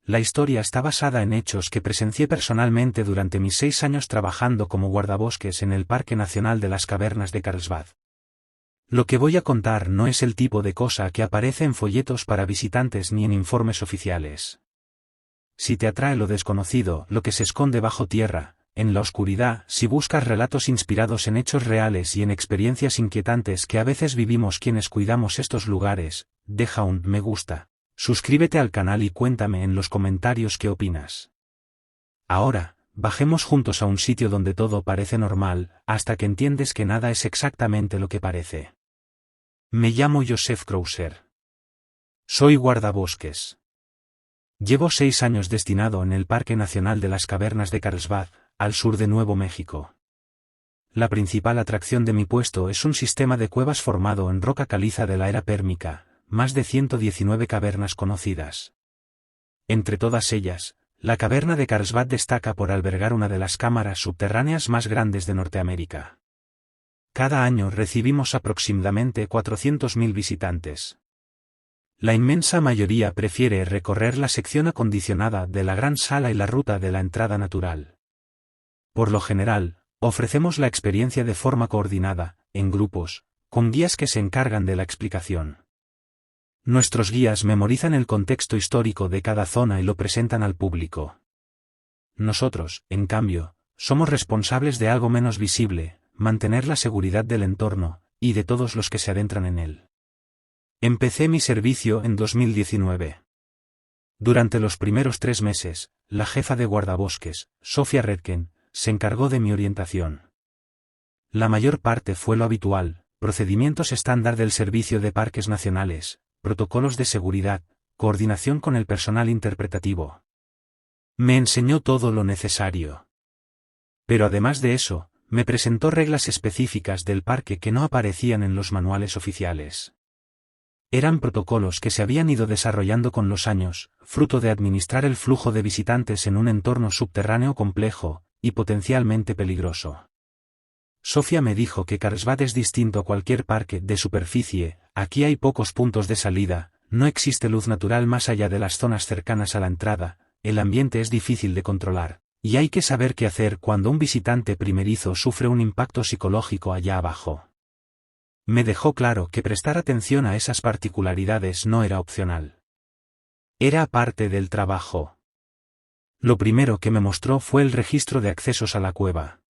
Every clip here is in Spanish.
La historia está basada en hechos que presencié personalmente durante mis 6 años trabajando como guardabosques en el Parque Nacional de las Cavernas de Carlsbad. Lo que voy a contar no es el tipo de cosa que aparece en folletos para visitantes ni en informes oficiales. Si te atrae lo desconocido, lo que se esconde bajo tierra, en la oscuridad, si buscas relatos inspirados en hechos reales y en experiencias inquietantes que a veces vivimos quienes cuidamos estos lugares, deja un me gusta. Suscríbete al canal y cuéntame en los comentarios qué opinas. Ahora, bajemos juntos a un sitio donde todo parece normal, hasta que entiendes que nada es exactamente lo que parece. Me llamo Joseph Krauser. Soy guardabosques. Llevo 6 años destinado en el Parque Nacional de las Cavernas de Carlsbad, al sur de Nuevo México. La principal atracción de mi puesto es un sistema de cuevas formado en roca caliza de la era pérmica, más de 119 cavernas conocidas. Entre todas ellas, la caverna de Carlsbad destaca por albergar una de las cámaras subterráneas más grandes de Norteamérica. Cada año recibimos aproximadamente 400.000 visitantes. La inmensa mayoría prefiere recorrer la sección acondicionada de la gran sala y la ruta de la entrada natural. Por lo general, ofrecemos la experiencia de forma coordinada, en grupos, con guías que se encargan de la explicación. Nuestros guías memorizan el contexto histórico de cada zona y lo presentan al público. Nosotros, en cambio, somos responsables de algo menos visible, mantener la seguridad del entorno, y de todos los que se adentran en él. Empecé mi servicio en 2019. Durante los primeros 3 meses, la jefa de guardabosques, Sofía Redken, se encargó de mi orientación. La mayor parte fue lo habitual, procedimientos estándar del Servicio de Parques Nacionales, protocolos de seguridad, coordinación con el personal interpretativo. Me enseñó todo lo necesario. Pero además de eso, me presentó reglas específicas del parque que no aparecían en los manuales oficiales. Eran protocolos que se habían ido desarrollando con los años, fruto de administrar el flujo de visitantes en un entorno subterráneo complejo, y potencialmente peligroso. Sofía me dijo que Carlsbad es distinto a cualquier parque de superficie, aquí hay pocos puntos de salida, no existe luz natural más allá de las zonas cercanas a la entrada, el ambiente es difícil de controlar, y hay que saber qué hacer cuando un visitante primerizo sufre un impacto psicológico allá abajo. Me dejó claro que prestar atención a esas particularidades no era opcional. Era parte del trabajo. Lo primero que me mostró fue el registro de accesos a la cueva.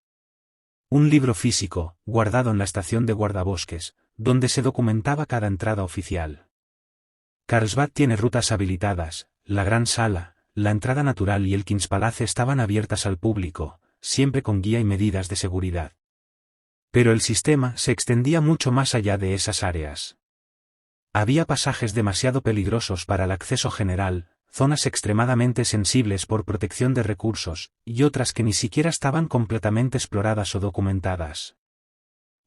Un libro físico, guardado en la estación de guardabosques, donde se documentaba cada entrada oficial. Carlsbad tiene rutas habilitadas, la gran sala, la entrada natural y el Kings Palace estaban abiertas al público, siempre con guía y medidas de seguridad. Pero el sistema se extendía mucho más allá de esas áreas. Había pasajes demasiado peligrosos para el acceso general, zonas extremadamente sensibles por protección de recursos, y otras que ni siquiera estaban completamente exploradas o documentadas.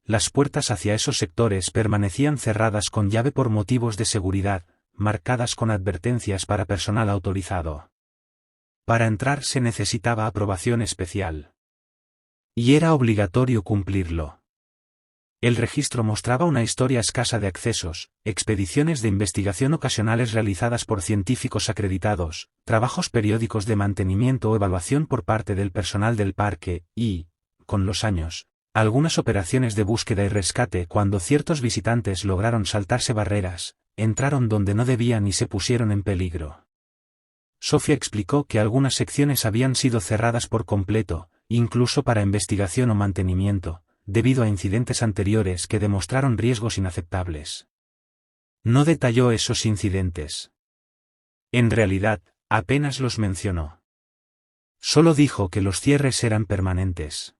Las puertas hacia esos sectores permanecían cerradas con llave por motivos de seguridad, marcadas con advertencias para personal autorizado. Para entrar se necesitaba aprobación especial. Y era obligatorio cumplirlo. El registro mostraba una historia escasa de accesos, expediciones de investigación ocasionales realizadas por científicos acreditados, trabajos periódicos de mantenimiento o evaluación por parte del personal del parque, y, con los años, algunas operaciones de búsqueda y rescate cuando ciertos visitantes lograron saltarse barreras, entraron donde no debían y se pusieron en peligro. Sofía explicó que algunas secciones habían sido cerradas por completo, incluso para investigación o mantenimiento, debido a incidentes anteriores que demostraron riesgos inaceptables. No detalló esos incidentes. En realidad, apenas los mencionó. Solo dijo que los cierres eran permanentes.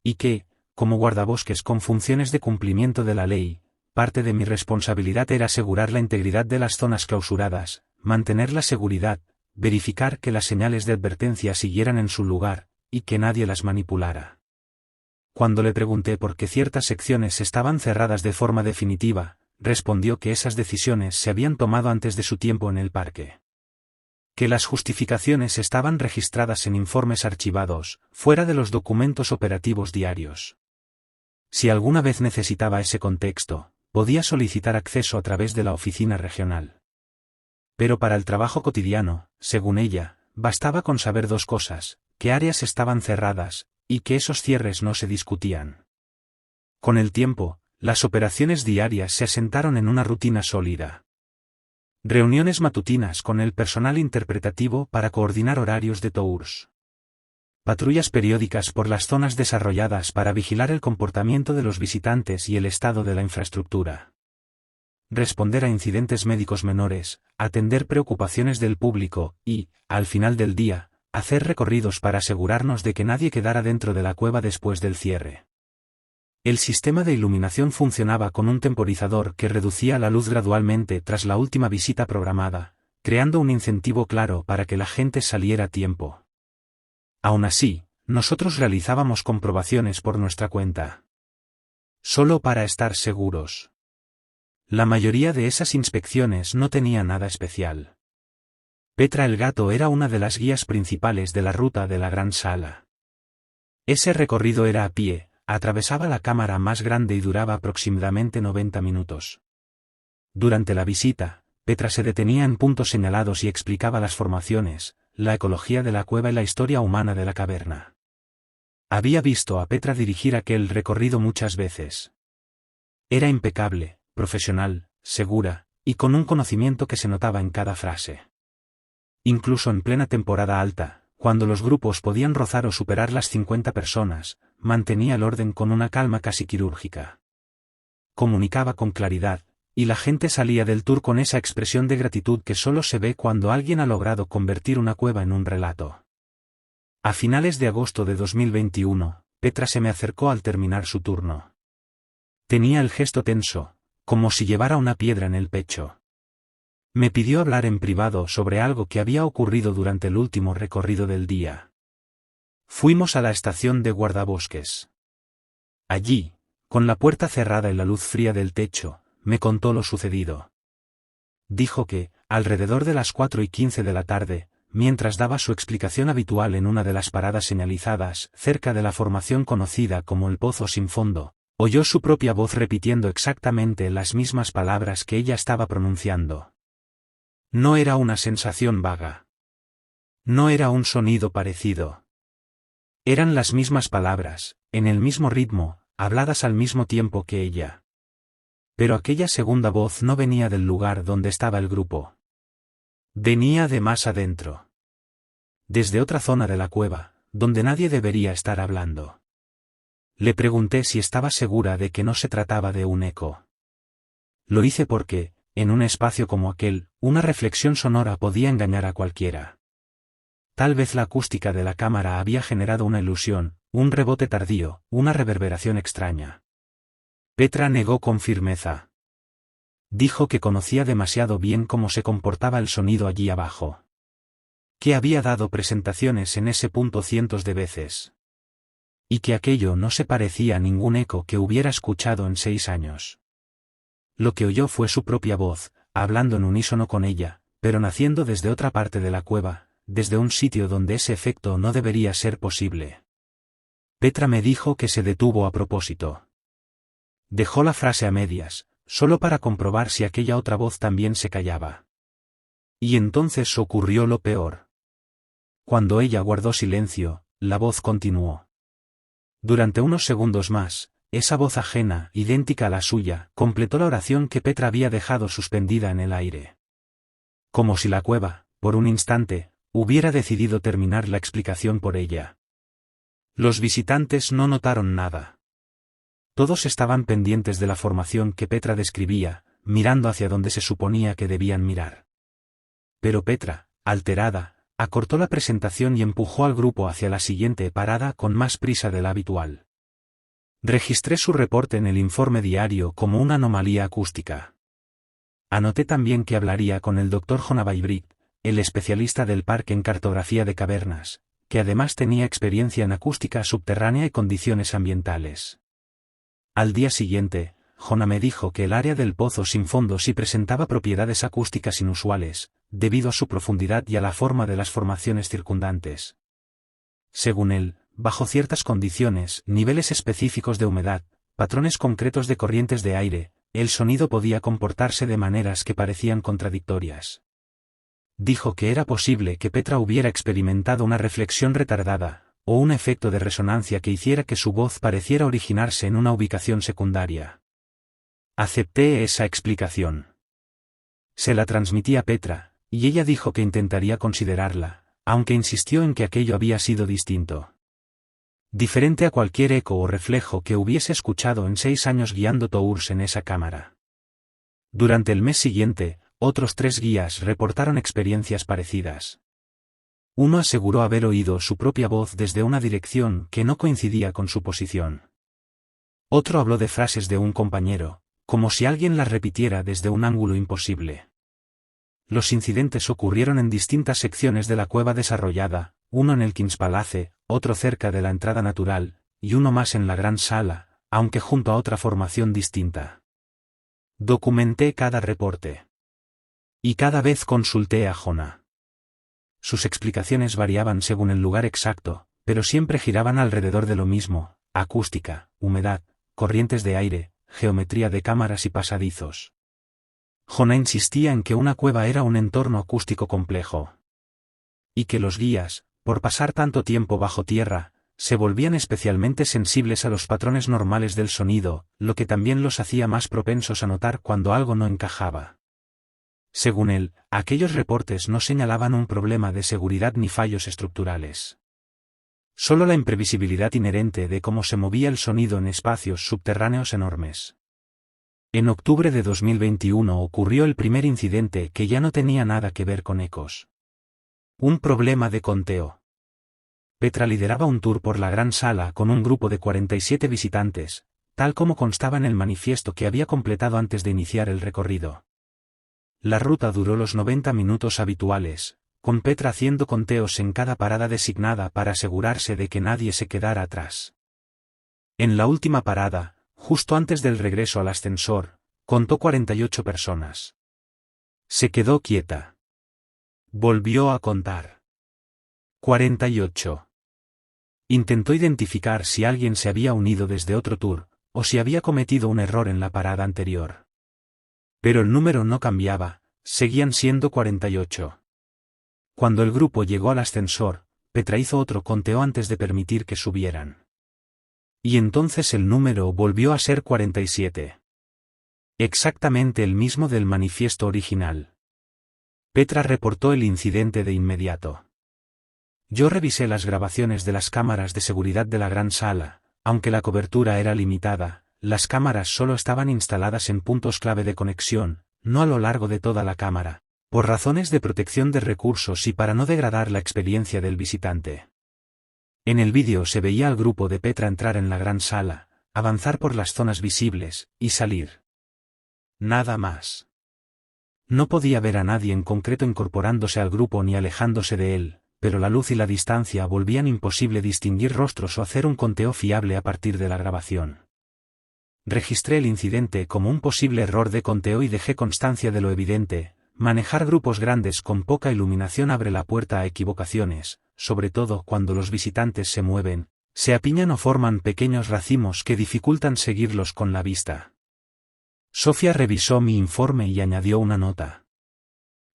Y que, como guardabosques con funciones de cumplimiento de la ley, parte de mi responsabilidad era asegurar la integridad de las zonas clausuradas, mantener la seguridad, verificar que las señales de advertencia siguieran en su lugar, y que nadie las manipulara. Cuando le pregunté por qué ciertas secciones estaban cerradas de forma definitiva, respondió que esas decisiones se habían tomado antes de su tiempo en el parque. Que las justificaciones estaban registradas en informes archivados, fuera de los documentos operativos diarios. Si alguna vez necesitaba ese contexto, podía solicitar acceso a través de la oficina regional. Pero para el trabajo cotidiano, según ella, bastaba con saber dos cosas, que áreas estaban cerradas, y que esos cierres no se discutían. Con el tiempo, las operaciones diarias se asentaron en una rutina sólida. Reuniones matutinas con el personal interpretativo para coordinar horarios de tours. Patrullas periódicas por las zonas desarrolladas para vigilar el comportamiento de los visitantes y el estado de la infraestructura. Responder a incidentes médicos menores, atender preocupaciones del público y, al final del día, hacer recorridos para asegurarnos de que nadie quedara dentro de la cueva después del cierre. El sistema de iluminación funcionaba con un temporizador que reducía la luz gradualmente tras la última visita programada, creando un incentivo claro para que la gente saliera a tiempo. Aún así, nosotros realizábamos comprobaciones por nuestra cuenta. Solo para estar seguros. La mayoría de esas inspecciones no tenía nada especial. Petra el gato era una de las guías principales de la ruta de la gran sala. Ese recorrido era a pie, atravesaba la cámara más grande y duraba aproximadamente 90 minutos. Durante la visita, Petra se detenía en puntos señalados y explicaba las formaciones, la ecología de la cueva y la historia humana de la caverna. Había visto a Petra dirigir aquel recorrido muchas veces. Era impecable, profesional, segura, y con un conocimiento que se notaba en cada frase. Incluso en plena temporada alta, cuando los grupos podían rozar o superar las 50 personas, mantenía el orden con una calma casi quirúrgica. Comunicaba con claridad, y la gente salía del tour con esa expresión de gratitud que solo se ve cuando alguien ha logrado convertir una cueva en un relato. A finales de agosto de 2021, Petra se me acercó al terminar su turno. Tenía el gesto tenso, como si llevara una piedra en el pecho. Me pidió hablar en privado sobre algo que había ocurrido durante el último recorrido del día. Fuimos a la estación de guardabosques. Allí, con la puerta cerrada y la luz fría del techo, me contó lo sucedido. Dijo que, alrededor de las 4:15 de la tarde, mientras daba su explicación habitual en una de las paradas señalizadas, cerca de la formación conocida como el Pozo Sin Fondo, oyó su propia voz repitiendo exactamente las mismas palabras que ella estaba pronunciando. No era una sensación vaga. No era un sonido parecido. Eran las mismas palabras, en el mismo ritmo, habladas al mismo tiempo que ella. Pero aquella segunda voz no venía del lugar donde estaba el grupo. Venía de más adentro. Desde otra zona de la cueva, donde nadie debería estar hablando. Le pregunté si estaba segura de que no se trataba de un eco. Lo hice porque, en un espacio como aquel, una reflexión sonora podía engañar a cualquiera. Tal vez la acústica de la cámara había generado una ilusión, un rebote tardío, una reverberación extraña. Petra negó con firmeza. Dijo que conocía demasiado bien cómo se comportaba el sonido allí abajo. Que había dado presentaciones en ese punto cientos de veces. Y que aquello no se parecía a ningún eco que hubiera escuchado en 6 años. Lo que oyó fue su propia voz, hablando en unísono con ella, pero naciendo desde otra parte de la cueva, desde un sitio donde ese efecto no debería ser posible. Petra me dijo que se detuvo a propósito. Dejó la frase a medias, solo para comprobar si aquella otra voz también se callaba. Y entonces ocurrió lo peor. Cuando ella guardó silencio, la voz continuó. Durante unos segundos más, esa voz ajena, idéntica a la suya, completó la oración que Petra había dejado suspendida en el aire. Como si la cueva, por un instante, hubiera decidido terminar la explicación por ella. Los visitantes no notaron nada. Todos estaban pendientes de la formación que Petra describía, mirando hacia donde se suponía que debían mirar. Pero Petra, alterada, acortó la presentación y empujó al grupo hacia la siguiente parada con más prisa de la habitual. Registré su reporte en el informe diario como una anomalía acústica. Anoté también que hablaría con el Dr. Jonavai Bright, el especialista del parque en cartografía de cavernas, que además tenía experiencia en acústica subterránea y condiciones ambientales. Al día siguiente, Jona me dijo que el área del Pozo Sin Fondo sí presentaba propiedades acústicas inusuales, debido a su profundidad y a la forma de las formaciones circundantes. Según él, bajo ciertas condiciones, niveles específicos de humedad, patrones concretos de corrientes de aire, el sonido podía comportarse de maneras que parecían contradictorias. Dijo que era posible que Petra hubiera experimentado una reflexión retardada, o un efecto de resonancia que hiciera que su voz pareciera originarse en una ubicación secundaria. Acepté esa explicación. Se la transmití a Petra, y ella dijo que intentaría considerarla, aunque insistió en que aquello había sido distinto. Diferente a cualquier eco o reflejo que hubiese escuchado en 6 años guiando tours en esa cámara. Durante el mes siguiente, otros 3 guías reportaron experiencias parecidas. Uno aseguró haber oído su propia voz desde una dirección que no coincidía con su posición. Otro habló de frases de un compañero, como si alguien las repitiera desde un ángulo imposible. Los incidentes ocurrieron en distintas secciones de la cueva desarrollada, uno en el King's Palace, otro cerca de la entrada natural, y uno más en la gran sala, aunque junto a otra formación distinta. Documenté cada reporte. Y cada vez consulté a Jonah. Sus explicaciones variaban según el lugar exacto, pero siempre giraban alrededor de lo mismo: acústica, humedad, corrientes de aire, geometría de cámaras y pasadizos. Jonah insistía en que una cueva era un entorno acústico complejo. Y que los guías, por pasar tanto tiempo bajo tierra, se volvían especialmente sensibles a los patrones normales del sonido, lo que también los hacía más propensos a notar cuando algo no encajaba. Según él, aquellos reportes no señalaban un problema de seguridad ni fallos estructurales. Solo la imprevisibilidad inherente de cómo se movía el sonido en espacios subterráneos enormes. En octubre de 2021 ocurrió el primer incidente que ya no tenía nada que ver con ecos. Un problema de conteo. Petra lideraba un tour por la gran sala con un grupo de 47 visitantes, tal como constaba en el manifiesto que había completado antes de iniciar el recorrido. La ruta duró los 90 minutos habituales, con Petra haciendo conteos en cada parada designada para asegurarse de que nadie se quedara atrás. En la última parada, justo antes del regreso al ascensor, contó 48 personas. Se quedó quieta. Volvió a contar. 48. Intentó identificar si alguien se había unido desde otro tour, o si había cometido un error en la parada anterior. Pero el número no cambiaba, seguían siendo 48. Cuando el grupo llegó al ascensor, Petra hizo otro conteo antes de permitir que subieran. Y entonces el número volvió a ser 47. Exactamente el mismo del manifiesto original. Petra reportó el incidente de inmediato. Yo revisé las grabaciones de las cámaras de seguridad de la gran sala, aunque la cobertura era limitada. Las cámaras solo estaban instaladas en puntos clave de conexión, no a lo largo de toda la cámara, por razones de protección de recursos y para no degradar la experiencia del visitante. En el vídeo se veía al grupo de Petra entrar en la gran sala, avanzar por las zonas visibles, y salir. Nada más. No podía ver a nadie en concreto incorporándose al grupo ni alejándose de él, pero la luz y la distancia volvían imposible distinguir rostros o hacer un conteo fiable a partir de la grabación. Registré el incidente como un posible error de conteo y dejé constancia de lo evidente: manejar grupos grandes con poca iluminación abre la puerta a equivocaciones, sobre todo cuando los visitantes se mueven, se apiñan o forman pequeños racimos que dificultan seguirlos con la vista. Sofía revisó mi informe y añadió una nota.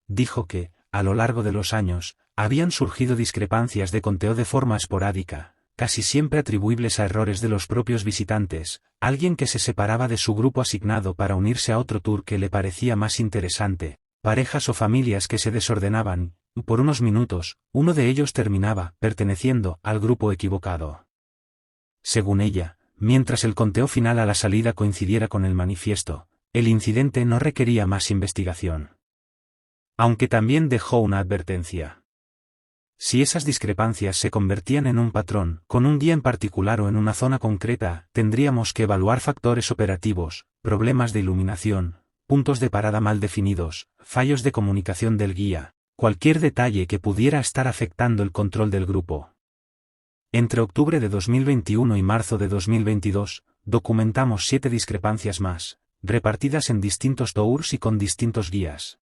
Dijo que, a lo largo de los años, habían surgido discrepancias de conteo de forma esporádica, casi siempre atribuibles a errores de los propios visitantes, alguien que se separaba de su grupo asignado para unirse a otro tour que le parecía más interesante, parejas o familias que se desordenaban, y por unos minutos, uno de ellos terminaba perteneciendo al grupo equivocado. Según ella, mientras el conteo final a la salida coincidiera con el manifiesto, el incidente no requería más investigación. Aunque también dejó una advertencia. Si esas discrepancias se convertían en un patrón, con un guía en particular o en una zona concreta, tendríamos que evaluar factores operativos, problemas de iluminación, puntos de parada mal definidos, fallos de comunicación del guía, cualquier detalle que pudiera estar afectando el control del grupo. Entre octubre de 2021 y marzo de 2022, documentamos 7 discrepancias más, repartidas en distintos tours y con distintos guías.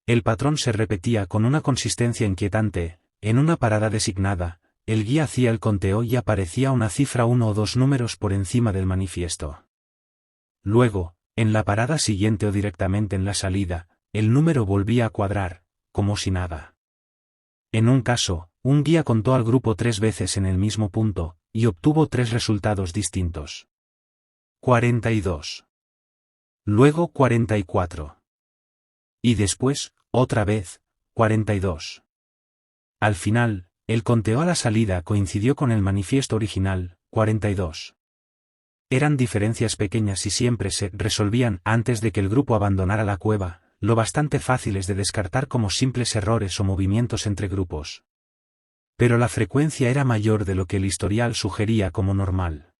El patrón se repetía con una consistencia inquietante: en una parada designada, el guía hacía el conteo y aparecía una cifra 1 o 2 números por encima del manifiesto. Luego, en la parada siguiente o directamente en la salida, el número volvía a cuadrar, como si nada. En un caso, un guía contó al grupo 3 veces en el mismo punto, y obtuvo 3 resultados distintos. 42. Luego 44. Y después, otra vez, 42. Al final, el conteo a la salida coincidió con el manifiesto original, 42. Eran diferencias pequeñas y siempre se resolvían antes de que el grupo abandonara la cueva, lo bastante fáciles de descartar como simples errores o movimientos entre grupos. Pero la frecuencia era mayor de lo que el historial sugería como normal.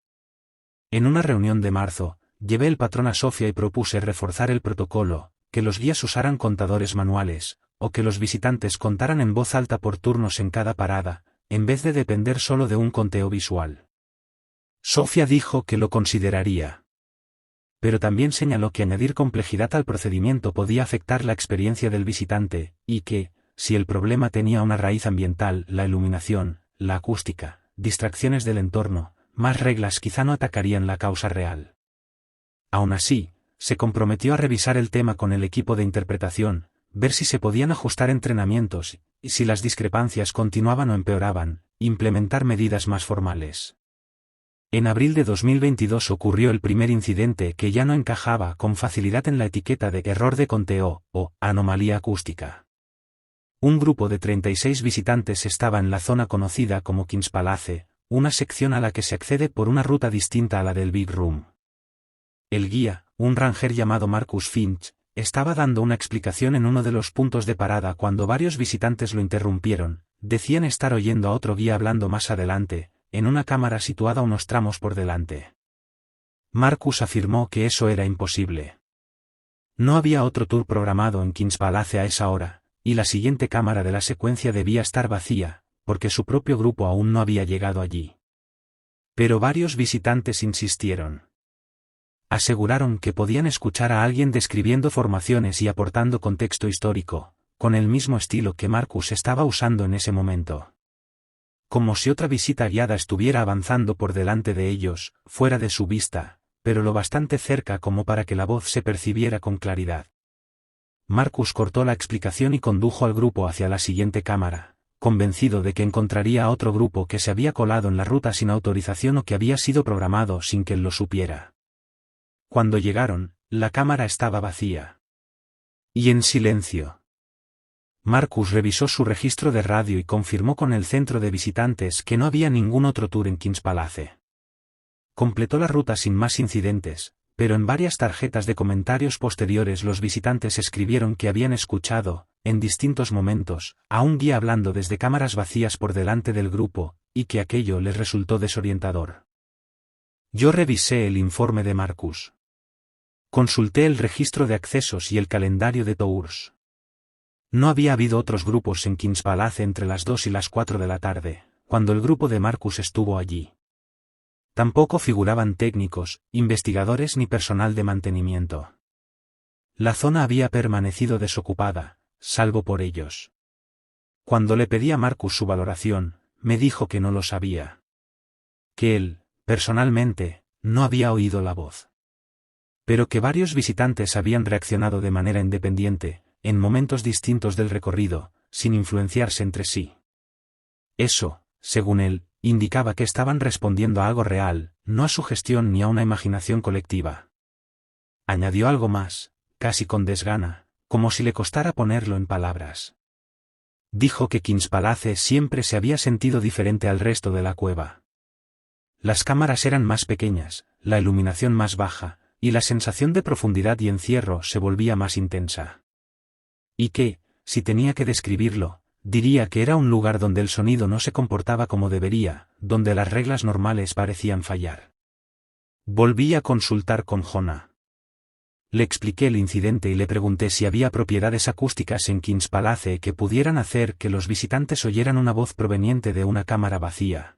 En una reunión de marzo, llevé el patrón a Sofía y propuse reforzar el protocolo, que los guías usaran contadores manuales, o que los visitantes contaran en voz alta por turnos en cada parada, en vez de depender solo de un conteo visual. Sofía dijo que lo consideraría. Pero también señaló que añadir complejidad al procedimiento podía afectar la experiencia del visitante, y que, si el problema tenía una raíz ambiental, la iluminación, la acústica, distracciones del entorno, más reglas quizá no atacarían la causa real. Aún así, se comprometió a revisar el tema con el equipo de interpretación, ver si se podían ajustar entrenamientos, y si las discrepancias continuaban o empeoraban, implementar medidas más formales. En abril de 2022 ocurrió el primer incidente que ya no encajaba con facilidad en la etiqueta de error de conteo, o anomalía acústica. Un grupo de 36 visitantes estaba en la zona conocida como Kings Palace, una sección a la que se accede por una ruta distinta a la del Big Room. El guía, un ranger llamado Marcus Finch, estaba dando una explicación en uno de los puntos de parada cuando varios visitantes lo interrumpieron. Decían estar oyendo a otro guía hablando más adelante, en una cámara situada unos tramos por delante. Marcus afirmó que eso era imposible. No había otro tour programado en Kings Palace a esa hora, y la siguiente cámara de la secuencia debía estar vacía, porque su propio grupo aún no había llegado allí. Pero varios visitantes insistieron. Aseguraron que podían escuchar a alguien describiendo formaciones y aportando contexto histórico, con el mismo estilo que Marcus estaba usando en ese momento. Como si otra visita guiada estuviera avanzando por delante de ellos, fuera de su vista, pero lo bastante cerca como para que la voz se percibiera con claridad. Marcus cortó la explicación y condujo al grupo hacia la siguiente cámara, convencido de que encontraría a otro grupo que se había colado en la ruta sin autorización o que había sido programado sin que él lo supiera. Cuando llegaron, la cámara estaba vacía. Y en silencio. Marcus revisó su registro de radio y confirmó con el centro de visitantes que no había ningún otro tour en Kings Palace. Completó la ruta sin más incidentes, pero en varias tarjetas de comentarios posteriores los visitantes escribieron que habían escuchado, en distintos momentos, a un guía hablando desde cámaras vacías por delante del grupo, y que aquello les resultó desorientador. Yo revisé el informe de Marcus. Consulté el registro de accesos y el calendario de tours. No había habido otros grupos en Kings Palace entre las 2 y las 4 de la tarde, cuando el grupo de Marcus estuvo allí. Tampoco figuraban técnicos, investigadores ni personal de mantenimiento. La zona había permanecido desocupada, salvo por ellos. Cuando le pedí a Marcus su valoración, me dijo que no lo sabía. Que él, personalmente, no había oído la voz. Pero que varios visitantes habían reaccionado de manera independiente, en momentos distintos del recorrido, sin influenciarse entre sí. Eso, según él, indicaba que estaban respondiendo a algo real, no a sugestión ni a una imaginación colectiva. Añadió algo más, casi con desgana, como si le costara ponerlo en palabras. Dijo que Kings Palace siempre se había sentido diferente al resto de la cueva. Las cámaras eran más pequeñas, la iluminación más baja, y la sensación de profundidad y encierro se volvía más intensa. Y que, si tenía que describirlo, diría que era un lugar donde el sonido no se comportaba como debería, donde las reglas normales parecían fallar. Volví a consultar con Jonah. Le expliqué el incidente y le pregunté si había propiedades acústicas en Kings Palace que pudieran hacer que los visitantes oyeran una voz proveniente de una cámara vacía.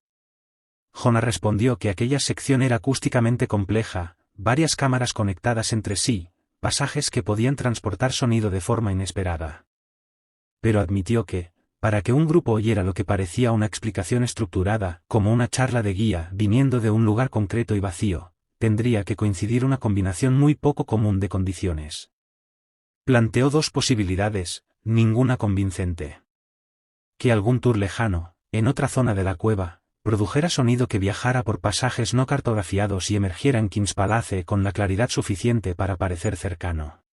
Jonah respondió que aquella sección era acústicamente compleja, varias cámaras conectadas entre sí, pasajes que podían transportar sonido de forma inesperada. Pero admitió que, para que un grupo oyera lo que parecía una explicación estructurada, como una charla de guía viniendo de un lugar concreto y vacío, tendría que coincidir una combinación muy poco común de condiciones. Planteó 2 posibilidades, ninguna convincente. Que algún tour lejano, en otra zona de la cueva, produjera sonido que viajara por pasajes no cartografiados y emergiera en Kings Palace con la claridad suficiente para parecer cercano.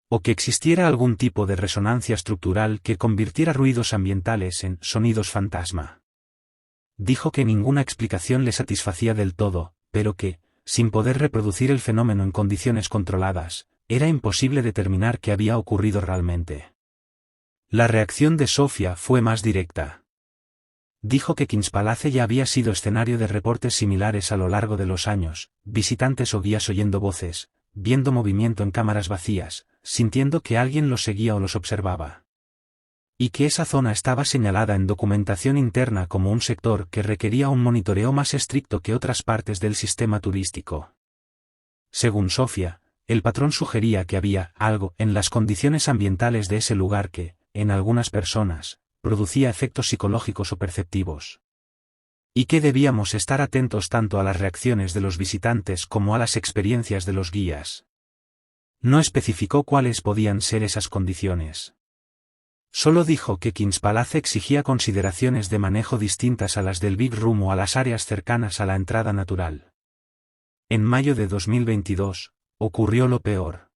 O que existiera algún tipo de resonancia estructural que convirtiera ruidos ambientales en sonidos fantasma. Dijo que ninguna explicación le satisfacía del todo, pero que, sin poder reproducir el fenómeno en condiciones controladas, era imposible determinar qué había ocurrido realmente. La reacción de Sofía fue más directa. Dijo que Kings Palace ya había sido escenario de reportes similares a lo largo de los años, visitantes o guías oyendo voces, viendo movimiento en cámaras vacías, sintiendo que alguien los seguía o los observaba. Y que esa zona estaba señalada en documentación interna como un sector que requería un monitoreo más estricto que otras partes del sistema turístico. Según Sofía, el patrón sugería que había algo en las condiciones ambientales de ese lugar que, en algunas personas, producía efectos psicológicos o perceptivos. Y que debíamos estar atentos tanto a las reacciones de los visitantes como a las experiencias de los guías. No especificó cuáles podían ser esas condiciones. Solo dijo que Kings Palace exigía consideraciones de manejo distintas a las del Big Room o a las áreas cercanas a la entrada natural. En mayo de 2022, ocurrió lo peor.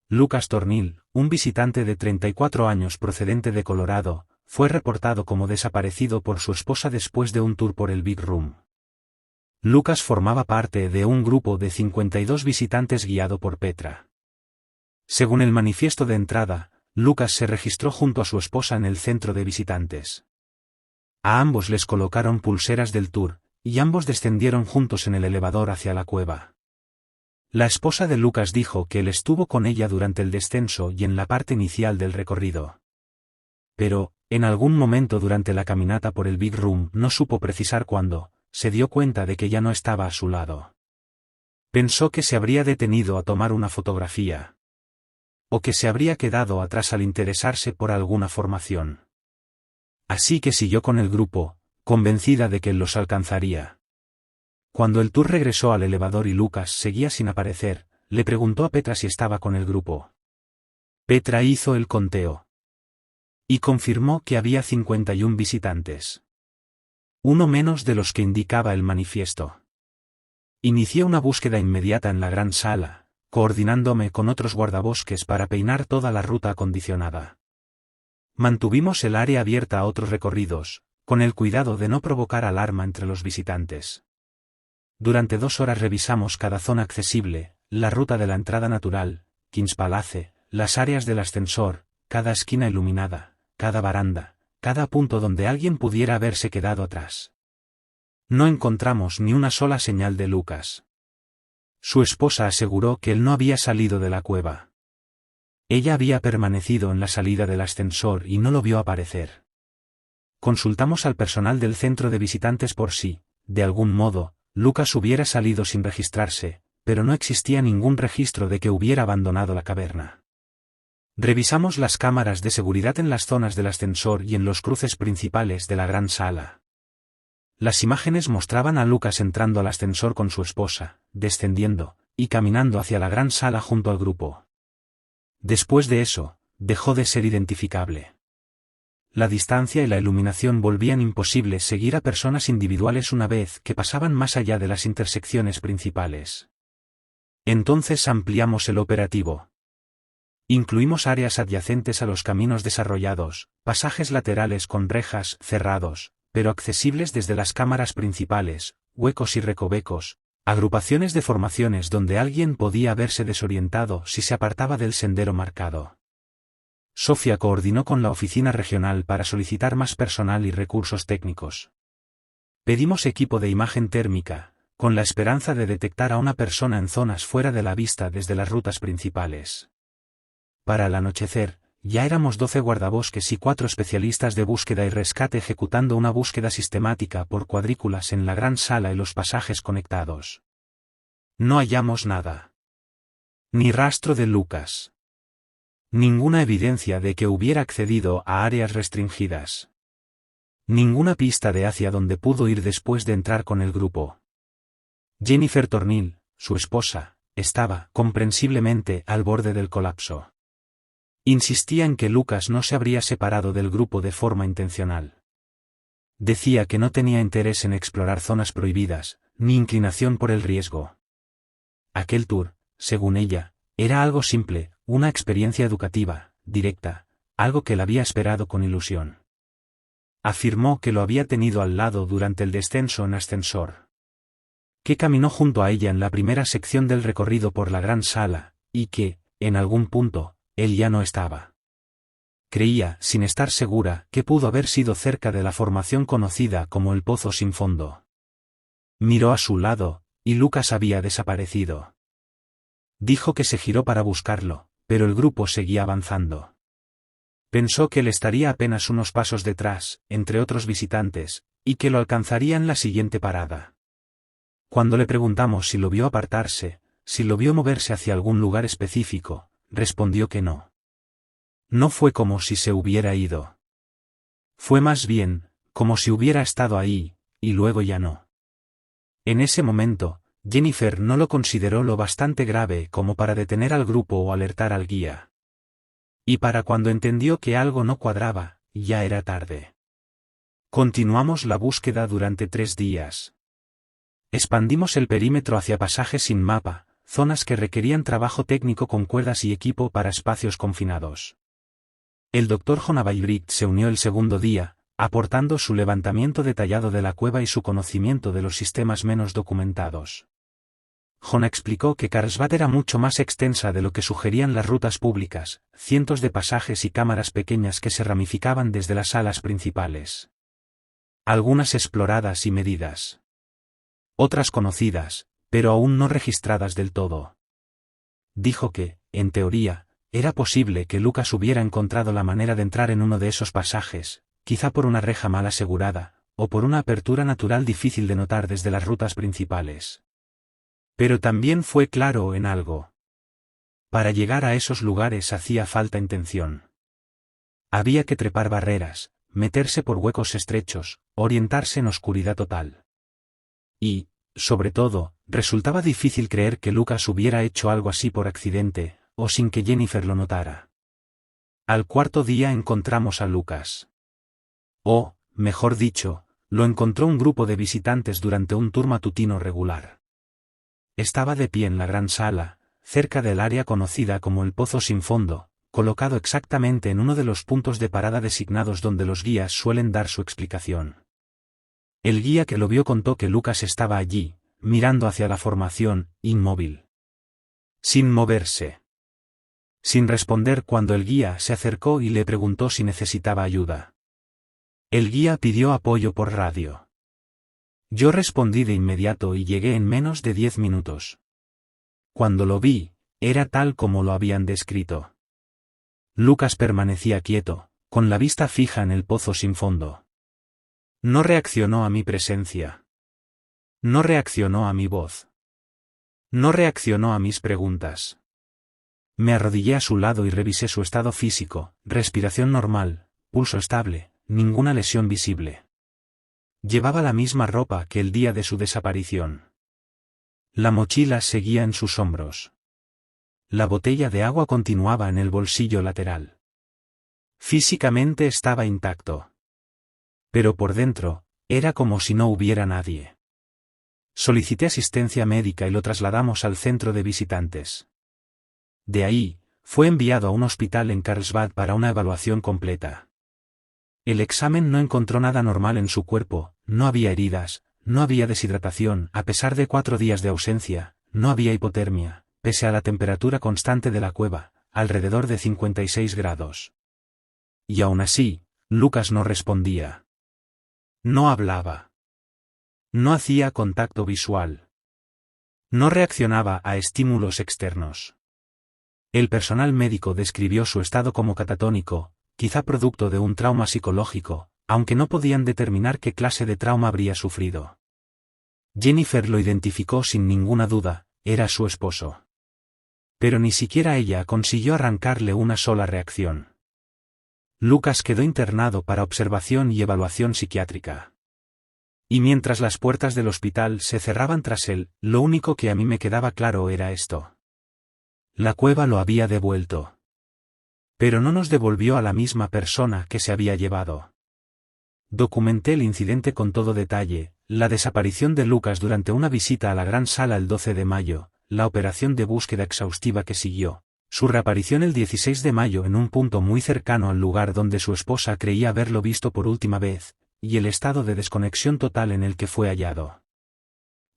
Lucas Tornil, un visitante de 34 años procedente de Colorado, fue reportado como desaparecido por su esposa después de un tour por el Big Room. Lucas formaba parte de un grupo de 52 visitantes guiado por Petra. Según el manifiesto de entrada, Lucas se registró junto a su esposa en el centro de visitantes. A ambos les colocaron pulseras del tour, y ambos descendieron juntos en el elevador hacia la cueva. La esposa de Lucas dijo que él estuvo con ella durante el descenso y en la parte inicial del recorrido. Pero, en algún momento durante la caminata por el Big Room no supo precisar cuándo, se dio cuenta de que ya no estaba a su lado. Pensó que se habría detenido a tomar una fotografía. O que se habría quedado atrás al interesarse por alguna formación. Así que siguió con el grupo, convencida de que él los alcanzaría. Cuando el tour regresó al elevador y Lucas seguía sin aparecer, le preguntó a Petra si estaba con el grupo. Petra hizo el conteo. Y confirmó que había 51 visitantes. Uno menos de los que indicaba el manifiesto. Inicié una búsqueda inmediata en la gran sala, coordinándome con otros guardabosques para peinar toda la ruta acondicionada. Mantuvimos el área abierta a otros recorridos, con el cuidado de no provocar alarma entre los visitantes. Durante 2 horas revisamos cada zona accesible, la ruta de la entrada natural, Kings Palace, las áreas del ascensor, cada esquina iluminada, cada baranda, cada punto donde alguien pudiera haberse quedado atrás. No encontramos ni una sola señal de Lucas. Su esposa aseguró que él no había salido de la cueva. Ella había permanecido en la salida del ascensor y no lo vio aparecer. Consultamos al personal del centro de visitantes por si, de algún modo, Lucas hubiera salido sin registrarse, pero no existía ningún registro de que hubiera abandonado la caverna. Revisamos las cámaras de seguridad en las zonas del ascensor y en los cruces principales de la gran sala. Las imágenes mostraban a Lucas entrando al ascensor con su esposa, descendiendo, y caminando hacia la gran sala junto al grupo. Después de eso, dejó de ser identificable. La distancia y la iluminación volvían imposible seguir a personas individuales una vez que pasaban más allá de las intersecciones principales. Entonces ampliamos el operativo. Incluimos áreas adyacentes a los caminos desarrollados, pasajes laterales con rejas cerrados, pero accesibles desde las cámaras principales, huecos y recovecos, agrupaciones de formaciones donde alguien podía haberse desorientado si se apartaba del sendero marcado. Sofía coordinó con la oficina regional para solicitar más personal y recursos técnicos. Pedimos equipo de imagen térmica, con la esperanza de detectar a una persona en zonas fuera de la vista desde las rutas principales. Para el anochecer, ya éramos 12 guardabosques y 4 especialistas de búsqueda y rescate ejecutando una búsqueda sistemática por cuadrículas en la gran sala y los pasajes conectados. No hallamos nada. Ni rastro de Lucas. Ninguna evidencia de que hubiera accedido a áreas restringidas. Ninguna pista de hacia dónde pudo ir después de entrar con el grupo. Jennifer Tornil, su esposa, estaba, comprensiblemente, al borde del colapso. Insistía en que Lucas no se habría separado del grupo de forma intencional. Decía que no tenía interés en explorar zonas prohibidas, ni inclinación por el riesgo. Aquel tour, según ella, era algo simple, una experiencia educativa, directa, algo que la había esperado con ilusión. Afirmó que lo había tenido al lado durante el descenso en ascensor. Que caminó junto a ella en la primera sección del recorrido por la gran sala, y que, en algún punto, él ya no estaba. Creía, sin estar segura, que pudo haber sido cerca de la formación conocida como el Pozo sin fondo. Miró a su lado, y Lucas había desaparecido. Dijo que se giró para buscarlo, pero el grupo seguía avanzando. Pensó que él estaría apenas unos pasos detrás, entre otros visitantes, y que lo alcanzaría en la siguiente parada. Cuando le preguntamos si lo vio apartarse, si lo vio moverse hacia algún lugar específico, respondió que no. No fue como si se hubiera ido. Fue más bien, como si hubiera estado ahí, y luego ya no. En ese momento, Jennifer no lo consideró lo bastante grave como para detener al grupo o alertar al guía. Y para cuando entendió que algo no cuadraba, ya era tarde. Continuamos la búsqueda durante 3 días. Expandimos el perímetro hacia pasajes sin mapa, zonas que requerían trabajo técnico con cuerdas y equipo para espacios confinados. El Dr. Jonavaibrit se unió el segundo día, aportando su levantamiento detallado de la cueva y su conocimiento de los sistemas menos documentados. Jona explicó que Carlsbad era mucho más extensa de lo que sugerían las rutas públicas, cientos de pasajes y cámaras pequeñas que se ramificaban desde las salas principales. Algunas exploradas y medidas. Otras conocidas, pero aún no registradas del todo. Dijo que, en teoría, era posible que Lucas hubiera encontrado la manera de entrar en uno de esos pasajes, quizá por una reja mal asegurada, o por una apertura natural difícil de notar desde las rutas principales. Pero también fue claro en algo. Para llegar a esos lugares hacía falta intención. Había que trepar barreras, meterse por huecos estrechos, orientarse en oscuridad total. Y, sobre todo, resultaba difícil creer que Lucas hubiera hecho algo así por accidente, o sin que Jennifer lo notara. Al cuarto día encontramos a Lucas. O, mejor dicho, lo encontró un grupo de visitantes durante un tour matutino regular. Estaba de pie en la gran sala, cerca del área conocida como el Pozo sin fondo, colocado exactamente en uno de los puntos de parada designados donde los guías suelen dar su explicación. El guía que lo vio contó que Lucas estaba allí, mirando hacia la formación, inmóvil. Sin moverse. Sin responder cuando el guía se acercó y le preguntó si necesitaba ayuda. El guía pidió apoyo por radio. Yo respondí de inmediato y llegué en menos de 10 minutos. Cuando lo vi, era tal como lo habían descrito. Lucas permanecía quieto, con la vista fija en el pozo sin fondo. No reaccionó a mi presencia. No reaccionó a mi voz. No reaccionó a mis preguntas. Me arrodillé a su lado y revisé su estado físico, respiración normal, pulso estable, ninguna lesión visible. Llevaba la misma ropa que el día de su desaparición. La mochila seguía en sus hombros. La botella de agua continuaba en el bolsillo lateral. Físicamente estaba intacto. Pero por dentro, era como si no hubiera nadie. Solicité asistencia médica y lo trasladamos al centro de visitantes. De ahí, fue enviado a un hospital en Carlsbad para una evaluación completa. El examen no encontró nada normal en su cuerpo, no había heridas, no había deshidratación, a pesar de 4 días de ausencia, no había hipotermia, pese a la temperatura constante de la cueva, alrededor de 56 grados. Y aún así, Lucas no respondía. No hablaba. No hacía contacto visual. No reaccionaba a estímulos externos. El personal médico describió su estado como catatónico, quizá producto de un trauma psicológico, aunque no podían determinar qué clase de trauma habría sufrido. Jennifer lo identificó sin ninguna duda, era su esposo. Pero ni siquiera ella consiguió arrancarle una sola reacción. Lucas quedó internado para observación y evaluación psiquiátrica. Y mientras las puertas del hospital se cerraban tras él, lo único que a mí me quedaba claro era esto. La cueva lo había devuelto. Pero no nos devolvió a la misma persona que se había llevado. Documenté el incidente con todo detalle, la desaparición de Lucas durante una visita a la gran sala el 12 de mayo, la operación de búsqueda exhaustiva que siguió, su reaparición el 16 de mayo en un punto muy cercano al lugar donde su esposa creía haberlo visto por última vez, y el estado de desconexión total en el que fue hallado.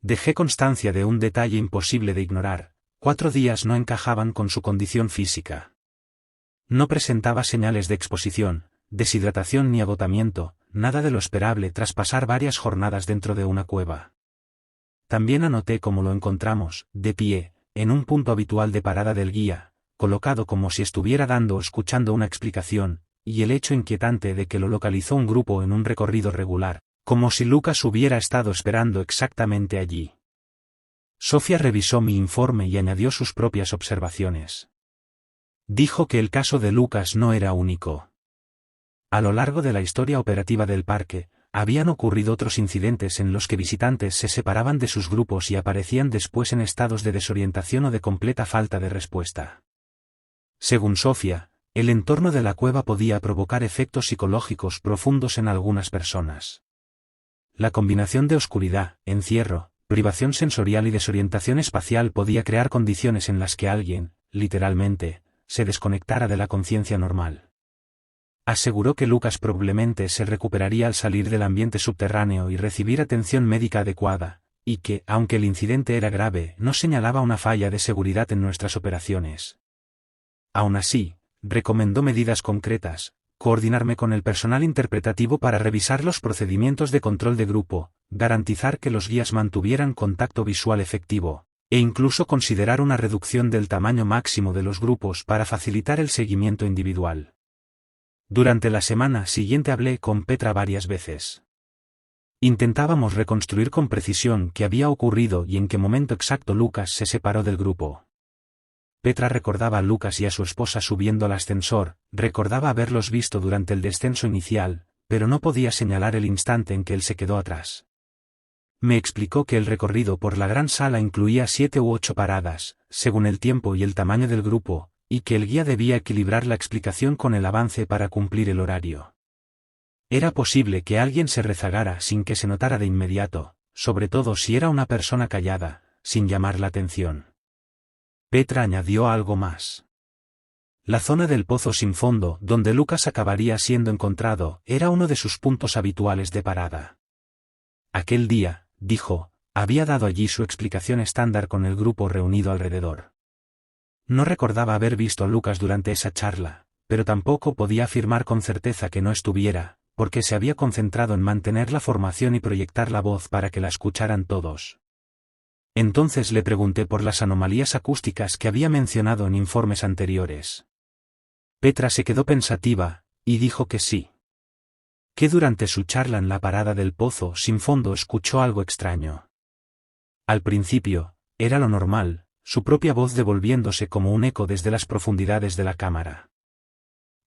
Dejé constancia de un detalle imposible de ignorar: 4 días no encajaban con su condición física. No presentaba señales de exposición, deshidratación ni agotamiento, nada de lo esperable tras pasar varias jornadas dentro de una cueva. También anoté cómo lo encontramos, de pie, en un punto habitual de parada del guía, colocado como si estuviera dando o escuchando una explicación, y el hecho inquietante de que lo localizó un grupo en un recorrido regular, como si Lucas hubiera estado esperando exactamente allí. Sofía revisó mi informe y añadió sus propias observaciones. Dijo que el caso de Lucas no era único. A lo largo de la historia operativa del parque, habían ocurrido otros incidentes en los que visitantes se separaban de sus grupos y aparecían después en estados de desorientación o de completa falta de respuesta. Según Sofía, el entorno de la cueva podía provocar efectos psicológicos profundos en algunas personas. La combinación de oscuridad, encierro, privación sensorial y desorientación espacial podía crear condiciones en las que alguien, literalmente, se desconectara de la conciencia normal. Aseguró que Lucas probablemente se recuperaría al salir del ambiente subterráneo y recibir atención médica adecuada, y que, aunque el incidente era grave, no señalaba una falla de seguridad en nuestras operaciones. Aún así, recomendó medidas concretas: coordinarme con el personal interpretativo para revisar los procedimientos de control de grupo, garantizar que los guías mantuvieran contacto visual efectivo, e incluso considerar una reducción del tamaño máximo de los grupos para facilitar el seguimiento individual. Durante la semana siguiente hablé con Petra varias veces. Intentábamos reconstruir con precisión qué había ocurrido y en qué momento exacto Lucas se separó del grupo. Petra recordaba a Lucas y a su esposa subiendo al ascensor, recordaba haberlos visto durante el descenso inicial, pero no podía señalar el instante en que él se quedó atrás. Me explicó que el recorrido por la gran sala incluía 7 u 8 paradas, según el tiempo y el tamaño del grupo, y que el guía debía equilibrar la explicación con el avance para cumplir el horario. Era posible que alguien se rezagara sin que se notara de inmediato, sobre todo si era una persona callada, sin llamar la atención. Petra añadió algo más. La zona del pozo sin fondo, donde Lucas acabaría siendo encontrado, era uno de sus puntos habituales de parada. Aquel día, dijo, había dado allí su explicación estándar con el grupo reunido alrededor. No recordaba haber visto a Lucas durante esa charla, pero tampoco podía afirmar con certeza que no estuviera, porque se había concentrado en mantener la formación y proyectar la voz para que la escucharan todos. Entonces le pregunté por las anomalías acústicas que había mencionado en informes anteriores. Petra se quedó pensativa, y dijo que sí. Que durante su charla en la parada del pozo sin fondo escuchó algo extraño. Al principio, era lo normal, su propia voz devolviéndose como un eco desde las profundidades de la cámara.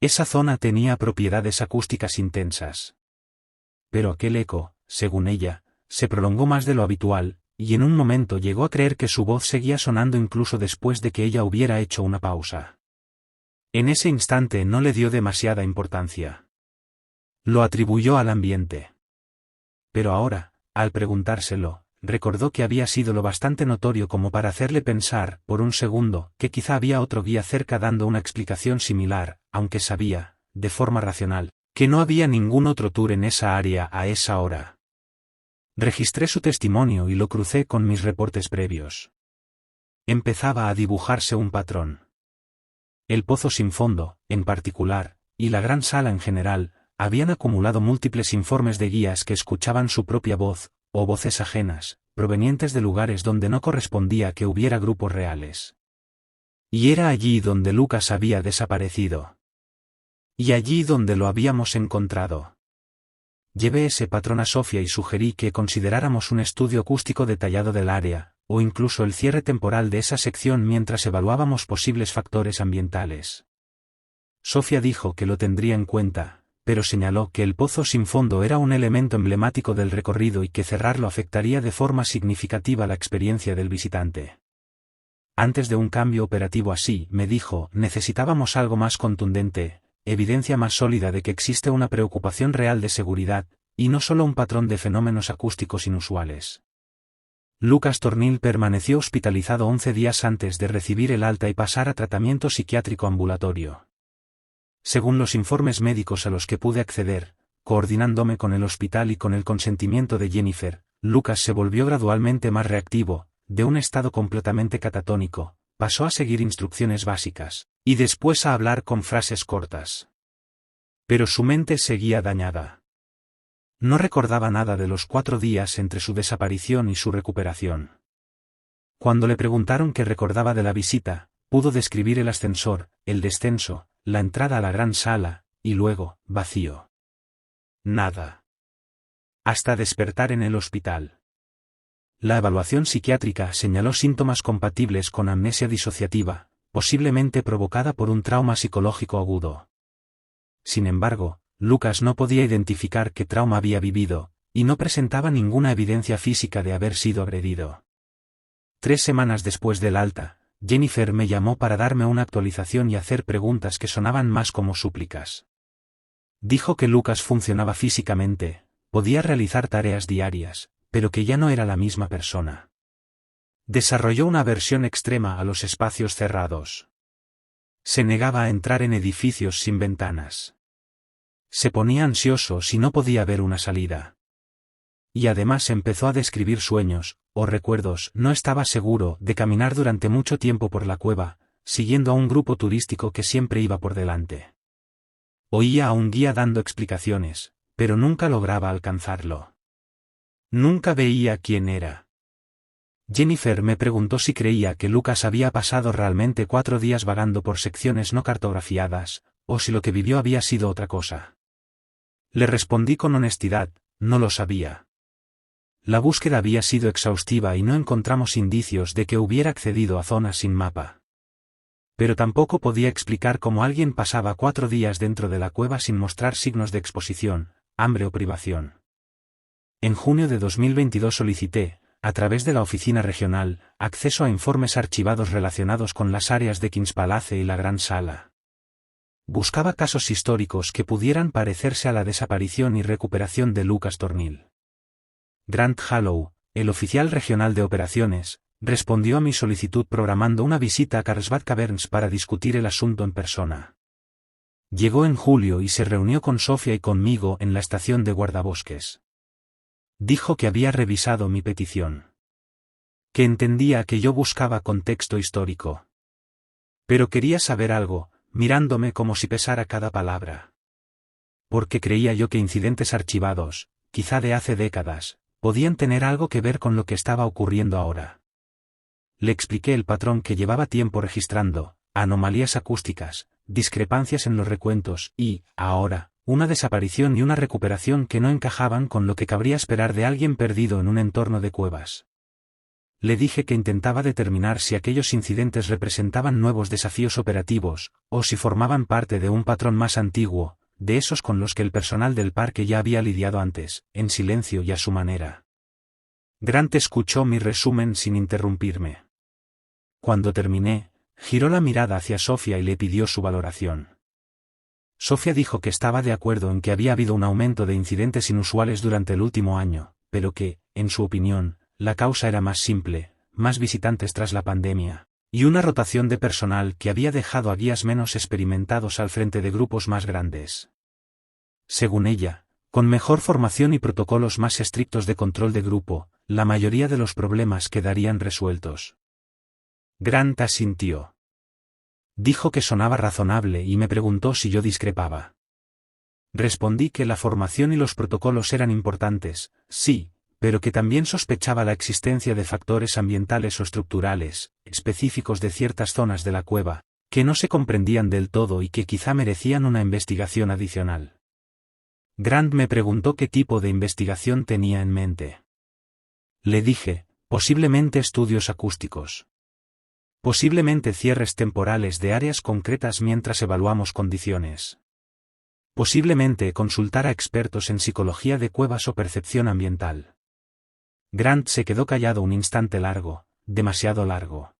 Esa zona tenía propiedades acústicas intensas. Pero aquel eco, según ella, se prolongó más de lo habitual, y en un momento llegó a creer que su voz seguía sonando incluso después de que ella hubiera hecho una pausa. En ese instante no le dio demasiada importancia. Lo atribuyó al ambiente. Pero ahora, al preguntárselo, recordó que había sido lo bastante notorio como para hacerle pensar, por un segundo, que quizá había otro guía cerca dando una explicación similar, aunque sabía, de forma racional, que no había ningún otro tour en esa área a esa hora. Registré su testimonio y lo crucé con mis reportes previos. Empezaba a dibujarse un patrón. El pozo sin fondo, en particular, y la gran sala en general, habían acumulado múltiples informes de guías que escuchaban su propia voz, o voces ajenas, provenientes de lugares donde no correspondía que hubiera grupos reales. Y era allí donde Lucas había desaparecido. Y allí donde lo habíamos encontrado. Llevé ese patrón a Sofía y sugerí que consideráramos un estudio acústico detallado del área, o incluso el cierre temporal de esa sección mientras evaluábamos posibles factores ambientales. Sofía dijo que lo tendría en cuenta, pero señaló que el pozo sin fondo era un elemento emblemático del recorrido y que cerrarlo afectaría de forma significativa la experiencia del visitante. Antes de un cambio operativo así, me dijo, necesitábamos algo más contundente, evidencia más sólida de que existe una preocupación real de seguridad, y no solo un patrón de fenómenos acústicos inusuales. Lucas Tornil permaneció hospitalizado 11 días antes de recibir el alta y pasar a tratamiento psiquiátrico ambulatorio. Según los informes médicos a los que pude acceder, coordinándome con el hospital y con el consentimiento de Jennifer, Lucas se volvió gradualmente más reactivo, de un estado completamente catatónico, pasó a seguir instrucciones básicas, y después a hablar con frases cortas. Pero su mente seguía dañada. No recordaba nada de los 4 días entre su desaparición y su recuperación. Cuando le preguntaron qué recordaba de la visita, pudo describir el ascensor, el descenso, la entrada a la gran sala, y luego, vacío. Nada. Hasta despertar en el hospital. La evaluación psiquiátrica señaló síntomas compatibles con amnesia disociativa, posiblemente provocada por un trauma psicológico agudo. Sin embargo, Lucas no podía identificar qué trauma había vivido, y no presentaba ninguna evidencia física de haber sido agredido. 3 semanas después del alta, Jennifer me llamó para darme una actualización y hacer preguntas que sonaban más como súplicas. Dijo que Lucas funcionaba físicamente, podía realizar tareas diarias, pero que ya no era la misma persona. Desarrolló una aversión extrema a los espacios cerrados. Se negaba a entrar en edificios sin ventanas. Se ponía ansioso si no podía ver una salida. Y además empezó a describir sueños, o recuerdos. No estaba seguro de caminar durante mucho tiempo por la cueva, siguiendo a un grupo turístico que siempre iba por delante. Oía a un guía dando explicaciones, pero nunca lograba alcanzarlo. Nunca veía quién era. Jennifer me preguntó si creía que Lucas había pasado realmente 4 días vagando por secciones no cartografiadas, o si lo que vivió había sido otra cosa. Le respondí con honestidad, no lo sabía. La búsqueda había sido exhaustiva y no encontramos indicios de que hubiera accedido a zonas sin mapa. Pero tampoco podía explicar cómo alguien pasaba 4 días dentro de la cueva sin mostrar signos de exposición, hambre o privación. En junio de 2022 solicité, a través de la oficina regional, acceso a informes archivados relacionados con las áreas de Kings Palace y la Gran Sala. Buscaba casos históricos que pudieran parecerse a la desaparición y recuperación de Lucas Tornil. Grant Hallow, el oficial regional de operaciones, respondió a mi solicitud programando una visita a Carlsbad Caverns para discutir el asunto en persona. Llegó en julio y se reunió con Sofía y conmigo en la estación de guardabosques. Dijo que había revisado mi petición. Que entendía que yo buscaba contexto histórico. Pero quería saber algo, mirándome como si pesara cada palabra. Porque creía yo que incidentes archivados, quizá de hace décadas, podían tener algo que ver con lo que estaba ocurriendo ahora. Le expliqué el patrón que llevaba tiempo registrando, anomalías acústicas, discrepancias en los recuentos y, ahora, una desaparición y una recuperación que no encajaban con lo que cabría esperar de alguien perdido en un entorno de cuevas. Le dije que intentaba determinar si aquellos incidentes representaban nuevos desafíos operativos, o si formaban parte de un patrón más antiguo, de esos con los que el personal del parque ya había lidiado antes, en silencio y a su manera. Grant escuchó mi resumen sin interrumpirme. Cuando terminé, giró la mirada hacia Sofía y le pidió su valoración. Sofía dijo que estaba de acuerdo en que había habido un aumento de incidentes inusuales durante el último año, pero que, en su opinión, la causa era más simple, más visitantes tras la pandemia, y una rotación de personal que había dejado a guías menos experimentados al frente de grupos más grandes. Según ella, con mejor formación y protocolos más estrictos de control de grupo, la mayoría de los problemas quedarían resueltos. Grant asintió. Dijo que sonaba razonable y me preguntó si yo discrepaba. Respondí que la formación y los protocolos eran importantes, sí, pero que también sospechaba la existencia de factores ambientales o estructurales, específicos de ciertas zonas de la cueva, que no se comprendían del todo y que quizá merecían una investigación adicional. Grant me preguntó qué tipo de investigación tenía en mente. Le dije, posiblemente estudios acústicos. Posiblemente cierres temporales de áreas concretas mientras evaluamos condiciones. Posiblemente consultar a expertos en psicología de cuevas o percepción ambiental. Grant se quedó callado un instante largo, demasiado largo.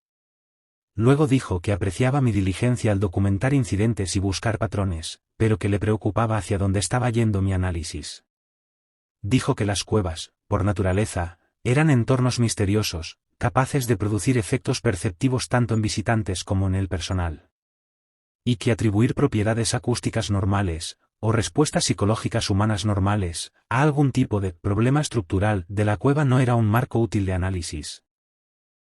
Luego dijo que apreciaba mi diligencia al documentar incidentes y buscar patrones, pero que le preocupaba hacia dónde estaba yendo mi análisis. Dijo que las cuevas, por naturaleza, eran entornos misteriosos, capaces de producir efectos perceptivos tanto en visitantes como en el personal. Y que atribuir propiedades acústicas normales, o respuestas psicológicas humanas normales, a algún tipo de problema estructural de la cueva no era un marco útil de análisis.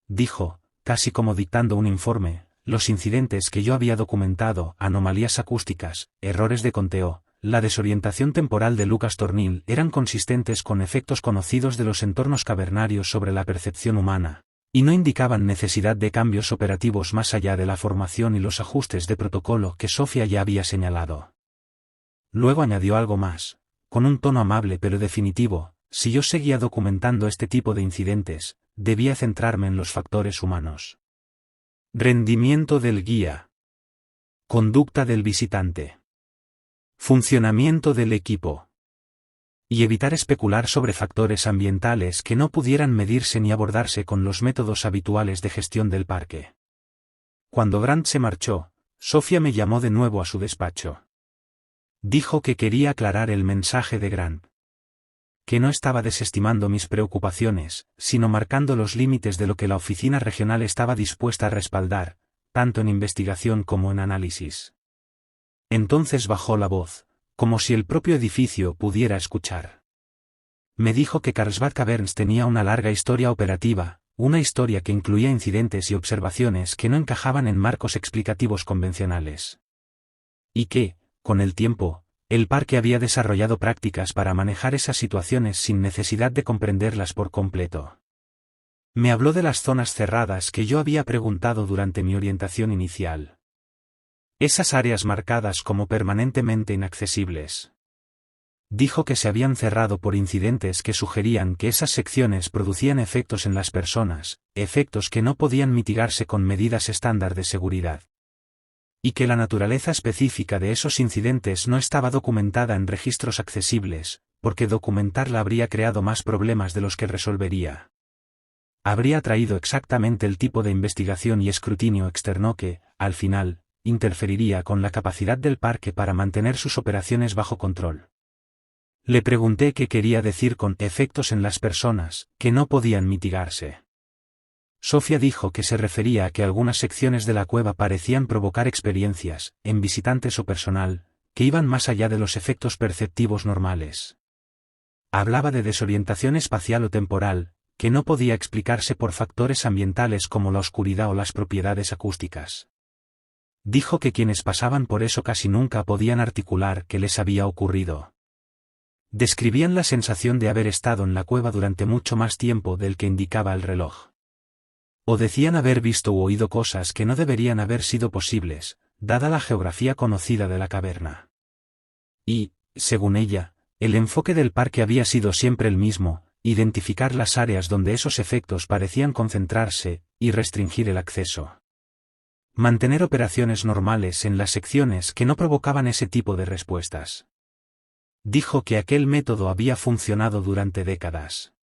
Dijo, casi como dictando un informe, los incidentes que yo había documentado, anomalías acústicas, errores de conteo, la desorientación temporal de Lucas Tornil eran consistentes con efectos conocidos de los entornos cavernarios sobre la percepción humana, y no indicaban necesidad de cambios operativos más allá de la formación y los ajustes de protocolo que Sofía ya había señalado. Luego añadió algo más, con un tono amable pero definitivo: si yo seguía documentando este tipo de incidentes, debía centrarme en los factores humanos. Rendimiento del guía. Conducta del visitante. Funcionamiento del equipo. Y evitar especular sobre factores ambientales que no pudieran medirse ni abordarse con los métodos habituales de gestión del parque. Cuando Grant se marchó, Sofía me llamó de nuevo a su despacho. Dijo que quería aclarar el mensaje de Grant. Que no estaba desestimando mis preocupaciones, sino marcando los límites de lo que la oficina regional estaba dispuesta a respaldar, tanto en investigación como en análisis. Entonces bajó la voz, como si el propio edificio pudiera escuchar. Me dijo que Carlsbad Caverns tenía una larga historia operativa, una historia que incluía incidentes y observaciones que no encajaban en marcos explicativos convencionales. Y que, con el tiempo, el parque había desarrollado prácticas para manejar esas situaciones sin necesidad de comprenderlas por completo. Me habló de las zonas cerradas que yo había preguntado durante mi orientación inicial. Esas áreas marcadas como permanentemente inaccesibles. Dijo que se habían cerrado por incidentes que sugerían que esas secciones producían efectos en las personas, efectos que no podían mitigarse con medidas estándar de seguridad. Y que la naturaleza específica de esos incidentes no estaba documentada en registros accesibles, porque documentarla habría creado más problemas de los que resolvería. Habría traído exactamente el tipo de investigación y escrutinio externo que, al final, interferiría con la capacidad del parque para mantener sus operaciones bajo control. Le pregunté qué quería decir con efectos en las personas, que no podían mitigarse. Sofía dijo que se refería a que algunas secciones de la cueva parecían provocar experiencias, en visitantes o personal, que iban más allá de los efectos perceptivos normales. Hablaba de desorientación espacial o temporal, que no podía explicarse por factores ambientales como la oscuridad o las propiedades acústicas. Dijo que quienes pasaban por eso casi nunca podían articular qué les había ocurrido. Describían la sensación de haber estado en la cueva durante mucho más tiempo del que indicaba el reloj. O decían haber visto u oído cosas que no deberían haber sido posibles, dada la geografía conocida de la caverna. Y, según ella, el enfoque del parque había sido siempre el mismo: identificar las áreas donde esos efectos parecían concentrarse, y restringir el acceso. Mantener operaciones normales en las secciones que no provocaban ese tipo de respuestas. Dijo que aquel método había funcionado durante décadas.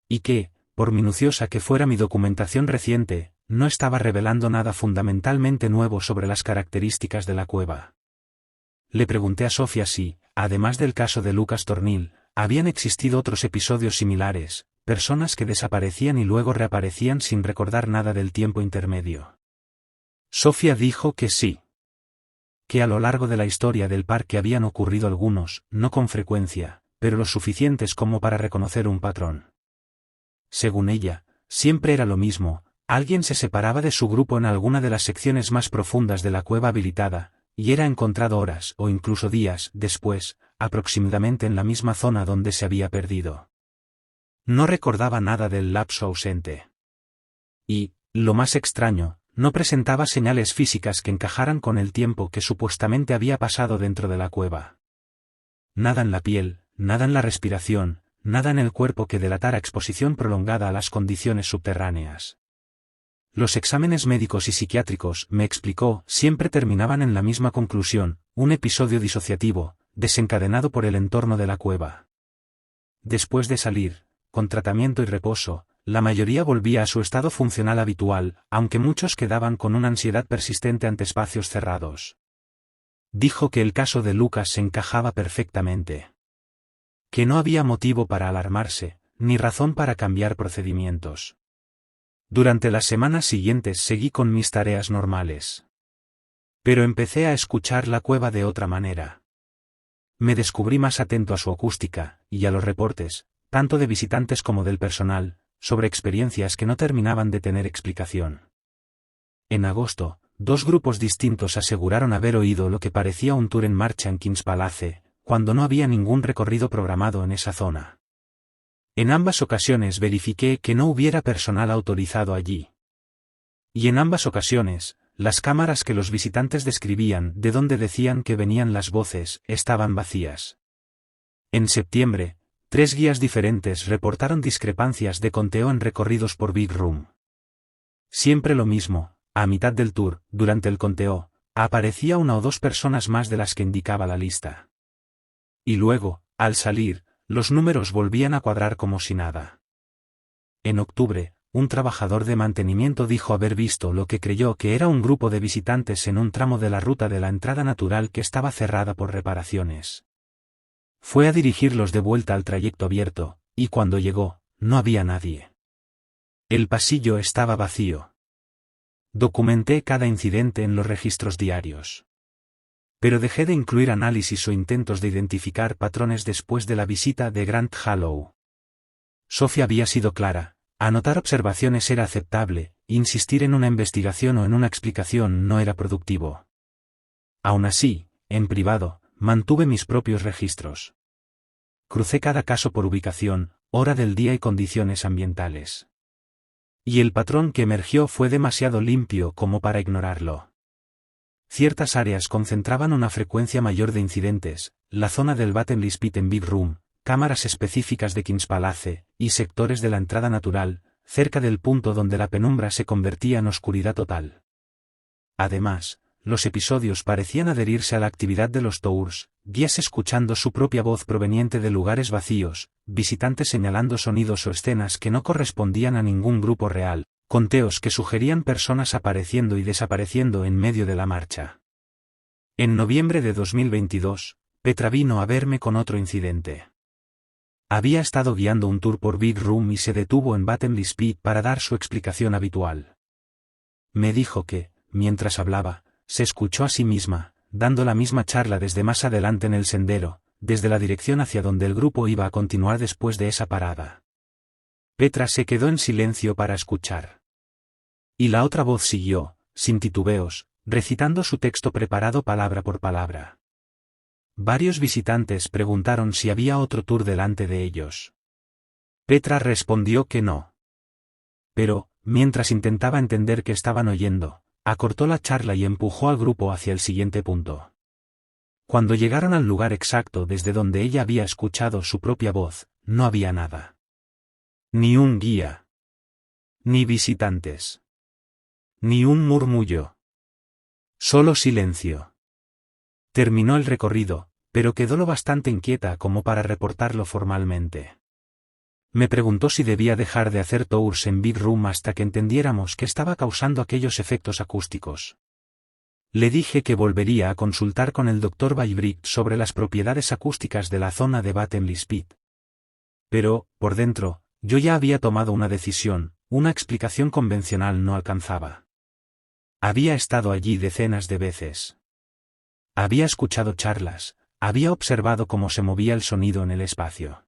Y que, por minuciosa que fuera mi documentación reciente, no estaba revelando nada fundamentalmente nuevo sobre las características de la cueva. Le pregunté a Sofía si, además del caso de Lucas Tornil, habían existido otros episodios similares, personas que desaparecían y luego reaparecían sin recordar nada del tiempo intermedio. Sofía dijo que sí. Que a lo largo de la historia del parque habían ocurrido algunos, no con frecuencia, pero lo suficientes como para reconocer un patrón. Según ella, siempre era lo mismo: alguien se separaba de su grupo en alguna de las secciones más profundas de la cueva habilitada, y era encontrado horas o incluso días después, aproximadamente en la misma zona donde se había perdido. No recordaba nada del lapso ausente. Y, lo más extraño, no presentaba señales físicas que encajaran con el tiempo que supuestamente había pasado dentro de la cueva. Nada en la piel, nada en la respiración, nada en el cuerpo que delatara exposición prolongada a las condiciones subterráneas. Los exámenes médicos y psiquiátricos, me explicó, siempre terminaban en la misma conclusión: un episodio disociativo, desencadenado por el entorno de la cueva. Después de salir, con tratamiento y reposo, la mayoría volvía a su estado funcional habitual, aunque muchos quedaban con una ansiedad persistente ante espacios cerrados. Dijo que el caso de Lucas se encajaba perfectamente. Que no había motivo para alarmarse, ni razón para cambiar procedimientos. Durante las semanas siguientes seguí con mis tareas normales. Pero empecé a escuchar la cueva de otra manera. Me descubrí más atento a su acústica, y a los reportes, tanto de visitantes como del personal, sobre experiencias que no terminaban de tener explicación. En agosto, 2 grupos distintos aseguraron haber oído lo que parecía un tour en marcha en Kings Palace, cuando no había ningún recorrido programado en esa zona. En ambas ocasiones verifiqué que no hubiera personal autorizado allí. Y en ambas ocasiones, las cámaras que los visitantes describían de donde decían que venían las voces estaban vacías. En septiembre, 3 guías diferentes reportaron discrepancias de conteo en recorridos por Big Room. Siempre lo mismo, a mitad del tour, durante el conteo, aparecía 1 o 2 personas más de las que indicaba la lista. Y luego, al salir, los números volvían a cuadrar como si nada. En octubre, un trabajador de mantenimiento dijo haber visto lo que creyó que era un grupo de visitantes en un tramo de la ruta de la entrada natural que estaba cerrada por reparaciones. Fue a dirigirlos de vuelta al trayecto abierto, y cuando llegó, no había nadie. El pasillo estaba vacío. Documenté cada incidente en los registros diarios. Pero dejé de incluir análisis o intentos de identificar patrones después de la visita de Grant Hallow. Sophie había sido clara, anotar observaciones era aceptable, insistir en una investigación o en una explicación no era productivo. Aún así, en privado, mantuve mis propios registros. Crucé cada caso por ubicación, hora del día y condiciones ambientales. Y el patrón que emergió fue demasiado limpio como para ignorarlo. Ciertas áreas concentraban una frecuencia mayor de incidentes, la zona del Battenley Pit en Big Room, cámaras específicas de Kings Palace, y sectores de la entrada natural, cerca del punto donde la penumbra se convertía en oscuridad total. Además, los episodios parecían adherirse a la actividad de los tours, guías escuchando su propia voz proveniente de lugares vacíos, visitantes señalando sonidos o escenas que no correspondían a ningún grupo real, conteos que sugerían personas apareciendo y desapareciendo en medio de la marcha. En noviembre de 2022, Petra vino a verme con otro incidente. Había estado guiando un tour por Big Room y se detuvo en Battenley Pit para dar su explicación habitual. Me dijo que, mientras hablaba, se escuchó a sí misma, dando la misma charla desde más adelante en el sendero, desde la dirección hacia donde el grupo iba a continuar después de esa parada. Petra se quedó en silencio para escuchar. Y la otra voz siguió, sin titubeos, recitando su texto preparado palabra por palabra. Varios visitantes preguntaron si había otro tour delante de ellos. Petra respondió que no. Pero, mientras intentaba entender qué estaban oyendo, acortó la charla y empujó al grupo hacia el siguiente punto. Cuando llegaron al lugar exacto desde donde ella había escuchado su propia voz, no había nada. Ni un guía. Ni visitantes. Ni un murmullo. Solo silencio. Terminó el recorrido, pero quedó lo bastante inquieta como para reportarlo formalmente. Me preguntó si debía dejar de hacer tours en Big Room hasta que entendiéramos qué estaba causando aquellos efectos acústicos. Le dije que volvería a consultar con el Dr. Baybrick sobre las propiedades acústicas de la zona de Battenley Pit. Pero, por dentro, yo ya había tomado una decisión, una explicación convencional no alcanzaba. Había estado allí decenas de veces. Había escuchado charlas, había observado cómo se movía el sonido en el espacio.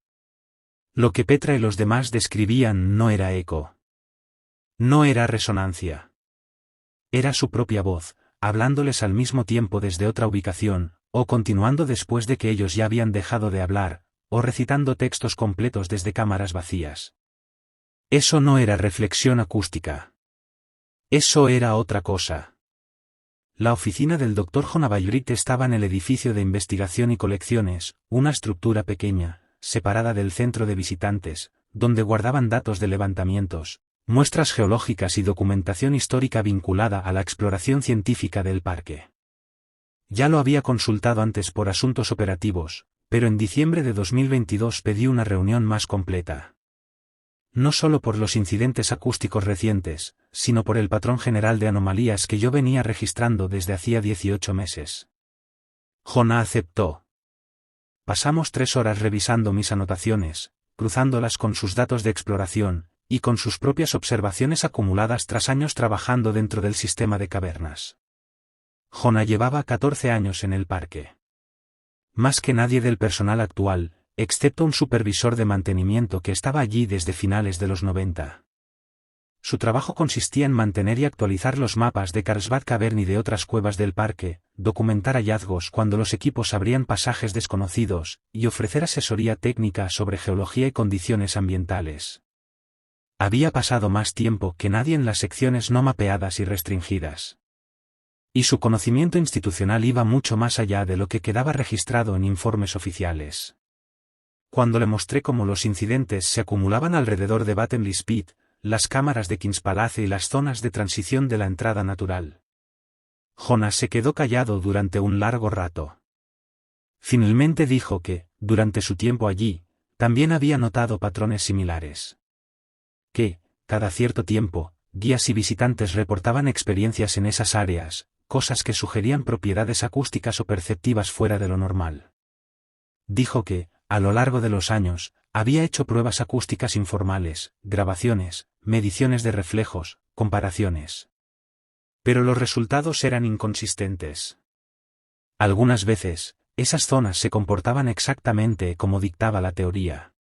Lo que Petra y los demás describían no era eco. No era resonancia. Era su propia voz, hablándoles al mismo tiempo desde otra ubicación, o continuando después de que ellos ya habían dejado de hablar, o recitando textos completos desde cámaras vacías. Eso no era reflexión acústica. Eso era otra cosa. La oficina del Dr. Jonah Baybrick estaba en el edificio de investigación y colecciones, una estructura pequeña, separada del centro de visitantes, donde guardaban datos de levantamientos, muestras geológicas y documentación histórica vinculada a la exploración científica del parque. Ya lo había consultado antes por asuntos operativos, pero en diciembre de 2022 pedí una reunión más completa. No solo por los incidentes acústicos recientes, sino por el patrón general de anomalías que yo venía registrando desde hacía 18 meses. Jonah aceptó. Pasamos 3 horas revisando mis anotaciones, cruzándolas con sus datos de exploración, y con sus propias observaciones acumuladas tras años trabajando dentro del sistema de cavernas. Jonah llevaba 14 años en el parque. Más que nadie del personal actual, excepto un supervisor de mantenimiento que estaba allí desde finales de los 90. Su trabajo consistía en mantener y actualizar los mapas de Carlsbad Cavern y de otras cuevas del parque, documentar hallazgos cuando los equipos abrían pasajes desconocidos, y ofrecer asesoría técnica sobre geología y condiciones ambientales. Había pasado más tiempo que nadie en las secciones no mapeadas y restringidas. Y su conocimiento institucional iba mucho más allá de lo que quedaba registrado en informes oficiales. Cuando le mostré cómo los incidentes se acumulaban alrededor de Battenley Spit, las cámaras de Kings Palace y las zonas de transición de la entrada natural, Jonah se quedó callado durante un largo rato. Finalmente dijo que, durante su tiempo allí, también había notado patrones similares. Que, cada cierto tiempo, guías y visitantes reportaban experiencias en esas áreas, cosas que sugerían propiedades acústicas o perceptivas fuera de lo normal. Dijo que, a lo largo de los años, había hecho pruebas acústicas informales, grabaciones, mediciones de reflejos, comparaciones. Pero los resultados eran inconsistentes. Algunas veces, esas zonas se comportaban exactamente como dictaba la teoría.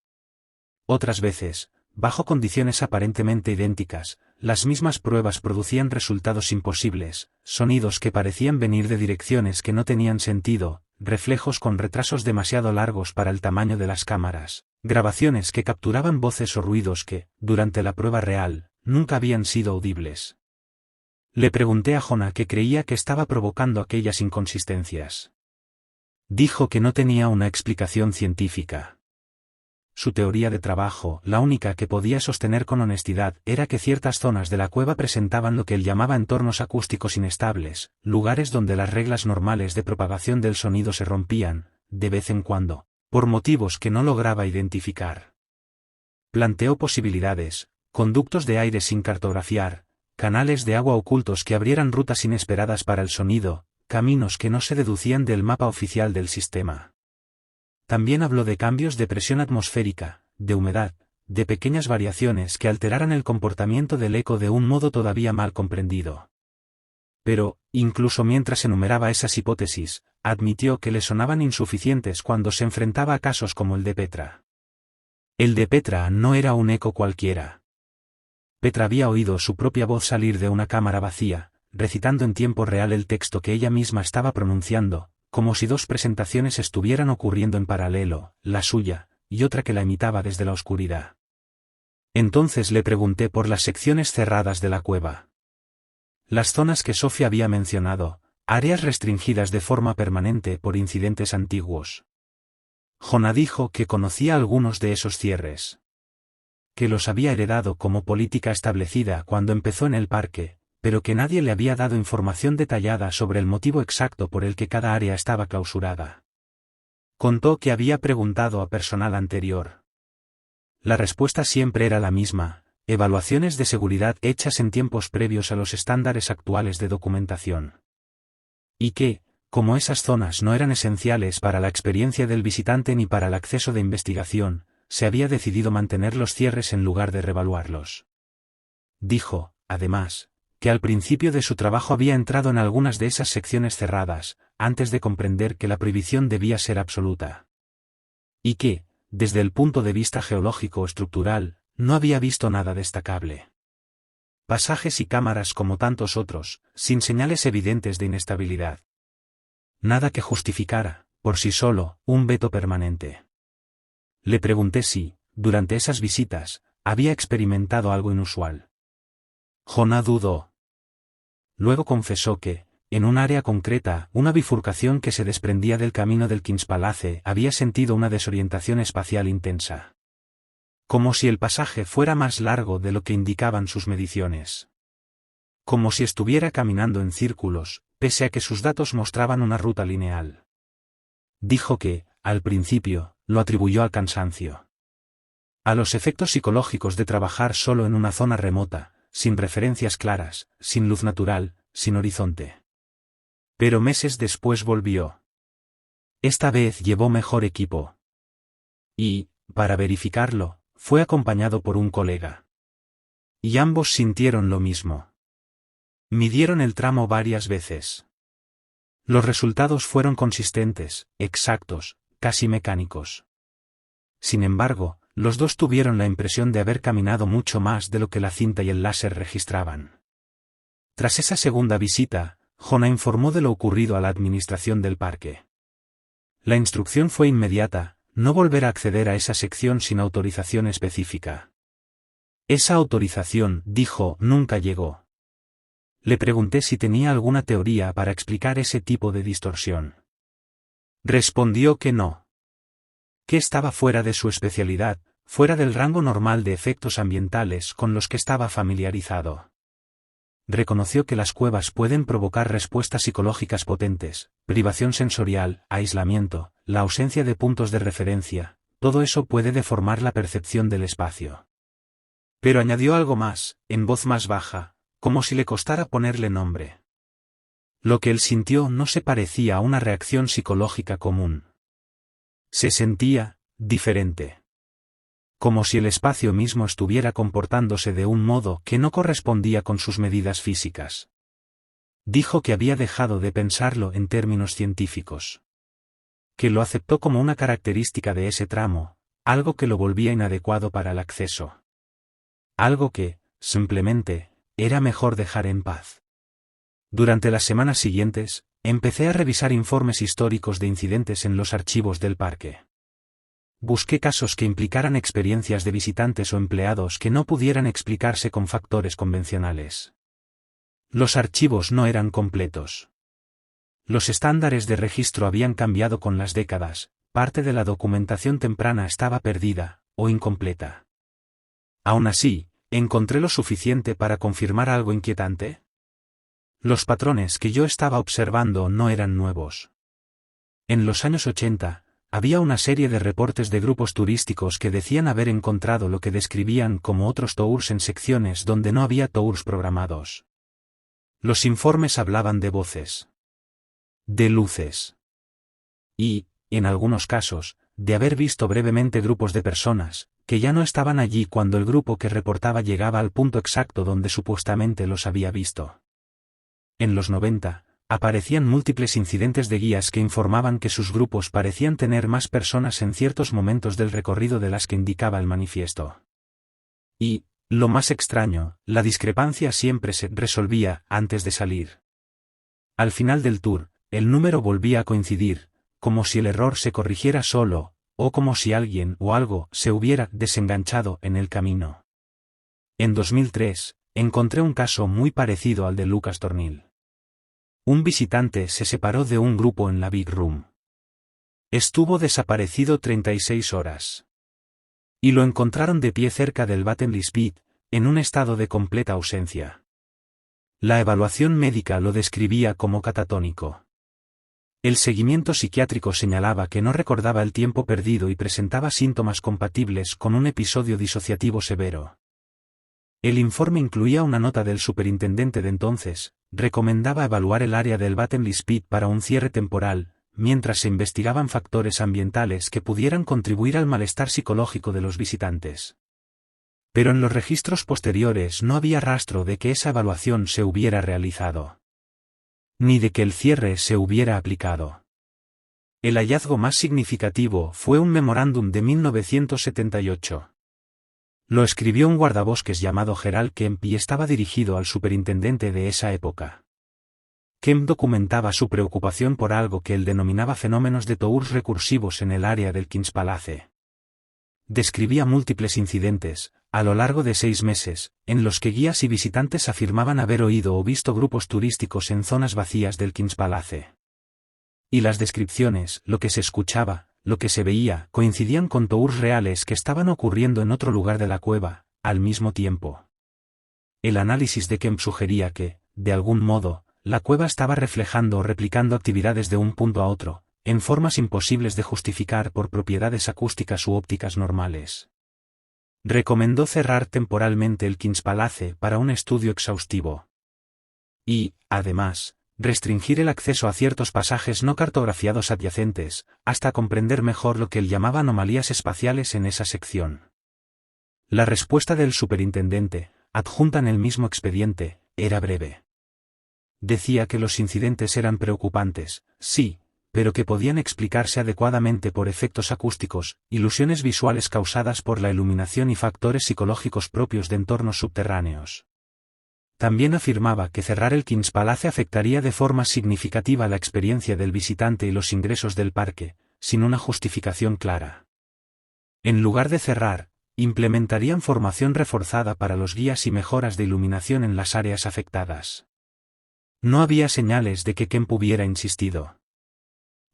Otras veces, bajo condiciones aparentemente idénticas, las mismas pruebas producían resultados imposibles, sonidos que parecían venir de direcciones que no tenían sentido, reflejos con retrasos demasiado largos para el tamaño de las cámaras, grabaciones que capturaban voces o ruidos que, durante la prueba real, nunca habían sido audibles. Le pregunté a Jonah qué creía que estaba provocando aquellas inconsistencias. Dijo que no tenía una explicación científica. Su teoría de trabajo, la única que podía sostener con honestidad, era que ciertas zonas de la cueva presentaban lo que él llamaba entornos acústicos inestables, lugares donde las reglas normales de propagación del sonido se rompían, de vez en cuando, por motivos que no lograba identificar. Planteó posibilidades, conductos de aire sin cartografiar, canales de agua ocultos que abrieran rutas inesperadas para el sonido, caminos que no se deducían del mapa oficial del sistema. También habló de cambios de presión atmosférica, de humedad, de pequeñas variaciones que alteraran el comportamiento del eco de un modo todavía mal comprendido. Pero, incluso mientras enumeraba esas hipótesis, admitió que le sonaban insuficientes cuando se enfrentaba a casos como el de Petra. El de Petra no era un eco cualquiera. Petra había oído su propia voz salir de una cámara vacía, recitando en tiempo real el texto que ella misma estaba pronunciando, como si 2 presentaciones estuvieran ocurriendo en paralelo, la suya, y otra que la imitaba desde la oscuridad. Entonces le pregunté por las secciones cerradas de la cueva. Las zonas que Sophie había mencionado, áreas restringidas de forma permanente por incidentes antiguos. Jonah dijo que conocía algunos de esos cierres. Que los había heredado como política establecida cuando empezó en el parque, pero que nadie le había dado información detallada sobre el motivo exacto por el que cada área estaba clausurada. Contó que había preguntado a personal anterior. La respuesta siempre era la misma: evaluaciones de seguridad hechas en tiempos previos a los estándares actuales de documentación. Y que, como esas zonas no eran esenciales para la experiencia del visitante ni para el acceso de investigación, se había decidido mantener los cierres en lugar de revaluarlos. Dijo, además, que al principio de su trabajo había entrado en algunas de esas secciones cerradas, antes de comprender que la prohibición debía ser absoluta. Y que, desde el punto de vista geológico o estructural, no había visto nada destacable. Pasajes y cámaras como tantos otros, sin señales evidentes de inestabilidad. Nada que justificara, por sí solo, un veto permanente. Le pregunté si, durante esas visitas, había experimentado algo inusual. Jonah dudó. Luego confesó que, en un área concreta, una bifurcación que se desprendía del camino del Kings Palace, había sentido una desorientación espacial intensa. Como si el pasaje fuera más largo de lo que indicaban sus mediciones. Como si estuviera caminando en círculos, pese a que sus datos mostraban una ruta lineal. Dijo que, al principio, lo atribuyó al cansancio. A los efectos psicológicos de trabajar solo en una zona remota, sin referencias claras, sin luz natural, sin horizonte. Pero meses después volvió. Esta vez llevó mejor equipo. Y, para verificarlo, fue acompañado por un colega. Y ambos sintieron lo mismo. Midieron el tramo varias veces. Los resultados fueron consistentes, exactos, casi mecánicos. Sin embargo, los dos tuvieron la impresión de haber caminado mucho más de lo que la cinta y el láser registraban. Tras esa segunda visita, Jonah informó de lo ocurrido a la administración del parque. La instrucción fue inmediata: no volver a acceder a esa sección sin autorización específica. Esa autorización, dijo, nunca llegó. Le pregunté si tenía alguna teoría para explicar ese tipo de distorsión. Respondió que no. Que estaba fuera de su especialidad, fuera del rango normal de efectos ambientales con los que estaba familiarizado. Reconoció que las cuevas pueden provocar respuestas psicológicas potentes: privación sensorial, aislamiento, la ausencia de puntos de referencia, todo eso puede deformar la percepción del espacio. Pero añadió algo más, en voz más baja, como si le costara ponerle nombre. Lo que él sintió no se parecía a una reacción psicológica común. Se sentía diferente. Como si el espacio mismo estuviera comportándose de un modo que no correspondía con sus medidas físicas. Dijo que había dejado de pensarlo en términos científicos. Que lo aceptó como una característica de ese tramo, algo que lo volvía inadecuado para el acceso. Algo que, simplemente, era mejor dejar en paz. Durante las semanas siguientes, empecé a revisar informes históricos de incidentes en los archivos del parque. Busqué casos que implicaran experiencias de visitantes o empleados que no pudieran explicarse con factores convencionales. Los archivos no eran completos. Los estándares de registro habían cambiado con las décadas, parte de la documentación temprana estaba perdida, o incompleta. Aún así, ¿encontré lo suficiente para confirmar algo inquietante? Los patrones que yo estaba observando no eran nuevos. En los años 80, había una serie de reportes de grupos turísticos que decían haber encontrado lo que describían como otros tours en secciones donde no había tours programados. Los informes hablaban de voces, de luces y, en algunos casos, de haber visto brevemente grupos de personas, que ya no estaban allí cuando el grupo que reportaba llegaba al punto exacto donde supuestamente los había visto. En los 90, aparecían múltiples incidentes de guías que informaban que sus grupos parecían tener más personas en ciertos momentos del recorrido de las que indicaba el manifiesto. Y, lo más extraño, la discrepancia siempre se resolvía antes de salir. Al final del tour, el número volvía a coincidir, como si el error se corrigiera solo, o como si alguien o algo se hubiera desenganchado en el camino. En 2003, encontré un caso muy parecido al de Lucas Tornil. Un visitante se separó de un grupo en la Big Room. Estuvo desaparecido 36 horas. Y lo encontraron de pie cerca del Bottomless Pit, en un estado de completa ausencia. La evaluación médica lo describía como catatónico. El seguimiento psiquiátrico señalaba que no recordaba el tiempo perdido y presentaba síntomas compatibles con un episodio disociativo severo. El informe incluía una nota del superintendente de entonces: recomendaba evaluar el área del Bottomless Pit para un cierre temporal, mientras se investigaban factores ambientales que pudieran contribuir al malestar psicológico de los visitantes. Pero en los registros posteriores no había rastro de que esa evaluación se hubiera realizado. Ni de que el cierre se hubiera aplicado. El hallazgo más significativo fue un memorándum de 1978. Lo escribió un guardabosques llamado Gerald Kemp y estaba dirigido al superintendente de esa época. Kemp documentaba su preocupación por algo que él denominaba fenómenos de tours recursivos en el área del Kings Palace. Describía múltiples incidentes, a lo largo de 6 meses, en los que guías y visitantes afirmaban haber oído o visto grupos turísticos en zonas vacías del Kings Palace. Y las descripciones, lo que se escuchaba, lo que se veía, coincidían con tours reales que estaban ocurriendo en otro lugar de la cueva, al mismo tiempo. El análisis de Kemp sugería que, de algún modo, la cueva estaba reflejando o replicando actividades de un punto a otro, en formas imposibles de justificar por propiedades acústicas u ópticas normales. Recomendó cerrar temporalmente el King's Palace para un estudio exhaustivo. Y, además, restringir el acceso a ciertos pasajes no cartografiados adyacentes, hasta comprender mejor lo que él llamaba anomalías espaciales en esa sección. La respuesta del superintendente, adjunta en el mismo expediente, era breve. Decía que los incidentes eran preocupantes, sí, pero que podían explicarse adecuadamente por efectos acústicos, ilusiones visuales causadas por la iluminación y factores psicológicos propios de entornos subterráneos. También afirmaba que cerrar el King's Palace afectaría de forma significativa la experiencia del visitante y los ingresos del parque, sin una justificación clara. En lugar de cerrar, implementarían formación reforzada para los guías y mejoras de iluminación en las áreas afectadas. No había señales de que Kemp hubiera insistido.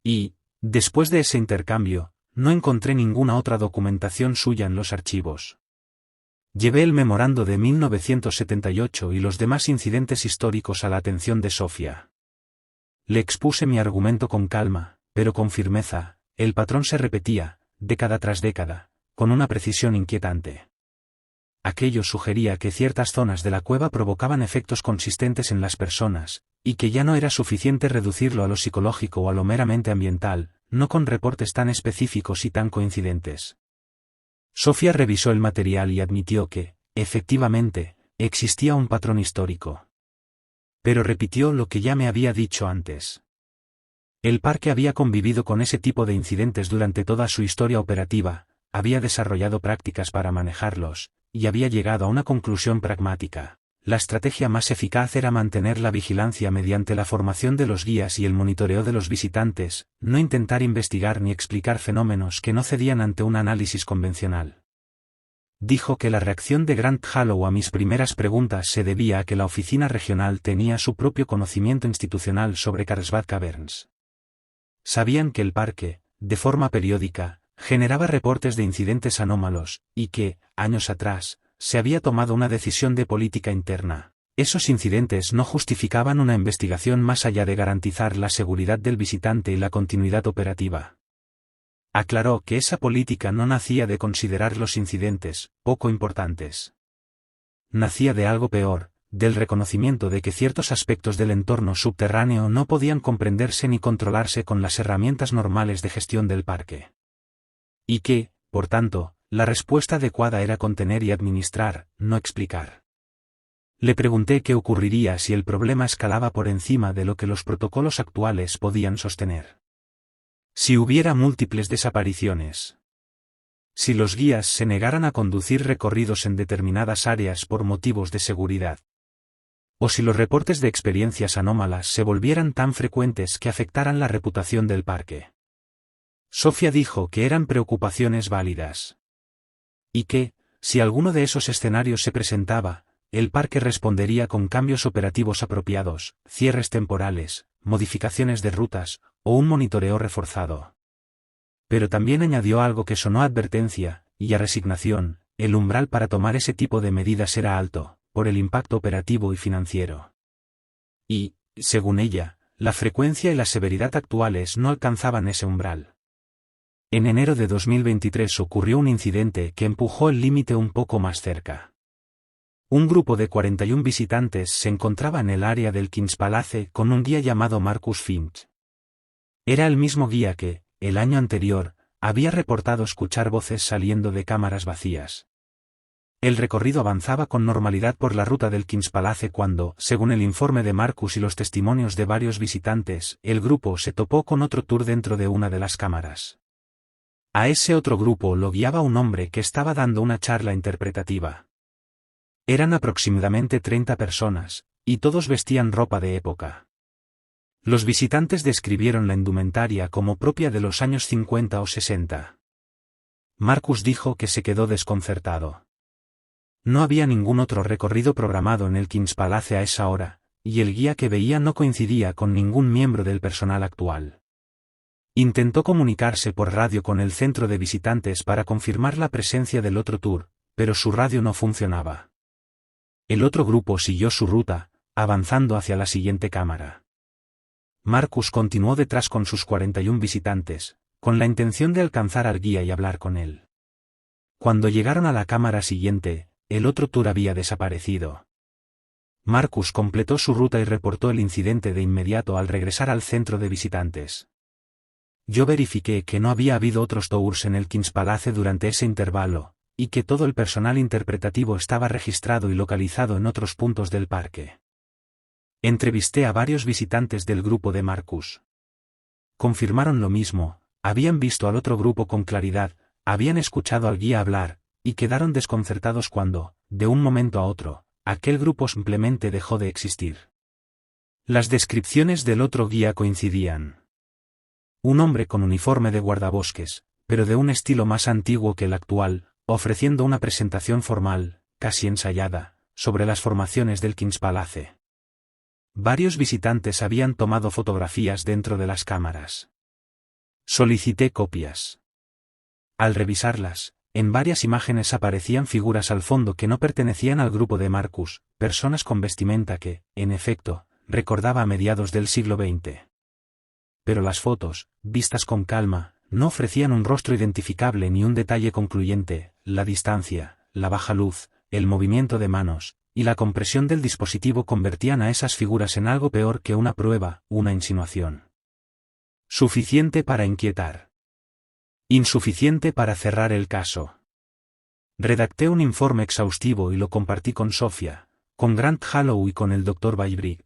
Y, después de ese intercambio, no encontré ninguna otra documentación suya en los archivos. Llevé el memorando de 1978 y los demás incidentes históricos a la atención de Sofía. Le expuse mi argumento con calma, pero con firmeza. El patrón se repetía, década tras década, con una precisión inquietante. Aquello sugería que ciertas zonas de la cueva provocaban efectos consistentes en las personas, y que ya no era suficiente reducirlo a lo psicológico o a lo meramente ambiental, no con reportes tan específicos y tan coincidentes. Sofía revisó el material y admitió que, efectivamente, existía un patrón histórico. Pero repitió lo que ya me había dicho antes. El parque había convivido con ese tipo de incidentes durante toda su historia operativa, había desarrollado prácticas para manejarlos, y había llegado a una conclusión pragmática. La estrategia más eficaz era mantener la vigilancia mediante la formación de los guías y el monitoreo de los visitantes, no intentar investigar ni explicar fenómenos que no cedían ante un análisis convencional. Dijo que la reacción de Grant Hallow a mis primeras preguntas se debía a que la oficina regional tenía su propio conocimiento institucional sobre Carlsbad Caverns. Sabían que el parque, de forma periódica, generaba reportes de incidentes anómalos, y que, años atrás, se había tomado una decisión de política interna. Esos incidentes no justificaban una investigación más allá de garantizar la seguridad del visitante y la continuidad operativa. Aclaró que esa política no nacía de considerar los incidentes poco importantes. Nacía de algo peor, del reconocimiento de que ciertos aspectos del entorno subterráneo no podían comprenderse ni controlarse con las herramientas normales de gestión del parque. Y que, por tanto, la respuesta adecuada era contener y administrar, no explicar. Le pregunté qué ocurriría si el problema escalaba por encima de lo que los protocolos actuales podían sostener. Si hubiera múltiples desapariciones. Si los guías se negaran a conducir recorridos en determinadas áreas por motivos de seguridad. O si los reportes de experiencias anómalas se volvieran tan frecuentes que afectaran la reputación del parque. Sofía dijo que eran preocupaciones válidas. Y que, si alguno de esos escenarios se presentaba, el parque respondería con cambios operativos apropiados, cierres temporales, modificaciones de rutas, o un monitoreo reforzado. Pero también añadió algo que sonó a advertencia, y a resignación: el umbral para tomar ese tipo de medidas era alto, por el impacto operativo y financiero. Y, según ella, la frecuencia y la severidad actuales no alcanzaban ese umbral. En enero de 2023 ocurrió un incidente que empujó el límite un poco más cerca. Un grupo de 41 visitantes se encontraba en el área del King's Palace con un guía llamado Marcus Finch. Era el mismo guía que, el año anterior, había reportado escuchar voces saliendo de cámaras vacías. El recorrido avanzaba con normalidad por la ruta del King's Palace cuando, según el informe de Marcus y los testimonios de varios visitantes, el grupo se topó con otro tour dentro de una de las cámaras. A ese otro grupo lo guiaba un hombre que estaba dando una charla interpretativa. Eran aproximadamente 30 personas, y todos vestían ropa de época. Los visitantes describieron la indumentaria como propia de los años 50 o 60. Marcus dijo que se quedó desconcertado. No había ningún otro recorrido programado en el King's Palace a esa hora, y el guía que veía no coincidía con ningún miembro del personal actual. Intentó comunicarse por radio con el centro de visitantes para confirmar la presencia del otro tour, pero su radio no funcionaba. El otro grupo siguió su ruta, avanzando hacia la siguiente cámara. Marcus continuó detrás con sus 41 visitantes, con la intención de alcanzar al guía y hablar con él. Cuando llegaron a la cámara siguiente, el otro tour había desaparecido. Marcus completó su ruta y reportó el incidente de inmediato al regresar al centro de visitantes. Yo verifiqué que no había habido otros tours en el King's Palace durante ese intervalo, y que todo el personal interpretativo estaba registrado y localizado en otros puntos del parque. Entrevisté a varios visitantes del grupo de Marcus. Confirmaron lo mismo, habían visto al otro grupo con claridad, habían escuchado al guía hablar, y quedaron desconcertados cuando, de un momento a otro, aquel grupo simplemente dejó de existir. Las descripciones del otro guía coincidían. Un hombre con uniforme de guardabosques, pero de un estilo más antiguo que el actual, ofreciendo una presentación formal, casi ensayada, sobre las formaciones del King's Palace. Varios visitantes habían tomado fotografías dentro de las cámaras. Solicité copias. Al revisarlas, en varias imágenes aparecían figuras al fondo que no pertenecían al grupo de Marcus, personas con vestimenta que, en efecto, recordaba a mediados del siglo XX. Pero las fotos, vistas con calma, no ofrecían un rostro identificable ni un detalle concluyente. La distancia, la baja luz, el movimiento de manos, y la compresión del dispositivo convertían a esas figuras en algo peor que una prueba, una insinuación. Suficiente para inquietar. Insuficiente para cerrar el caso. Redacté un informe exhaustivo y lo compartí con Sofía, con Grant Hallow y con el Dr. Baybrick.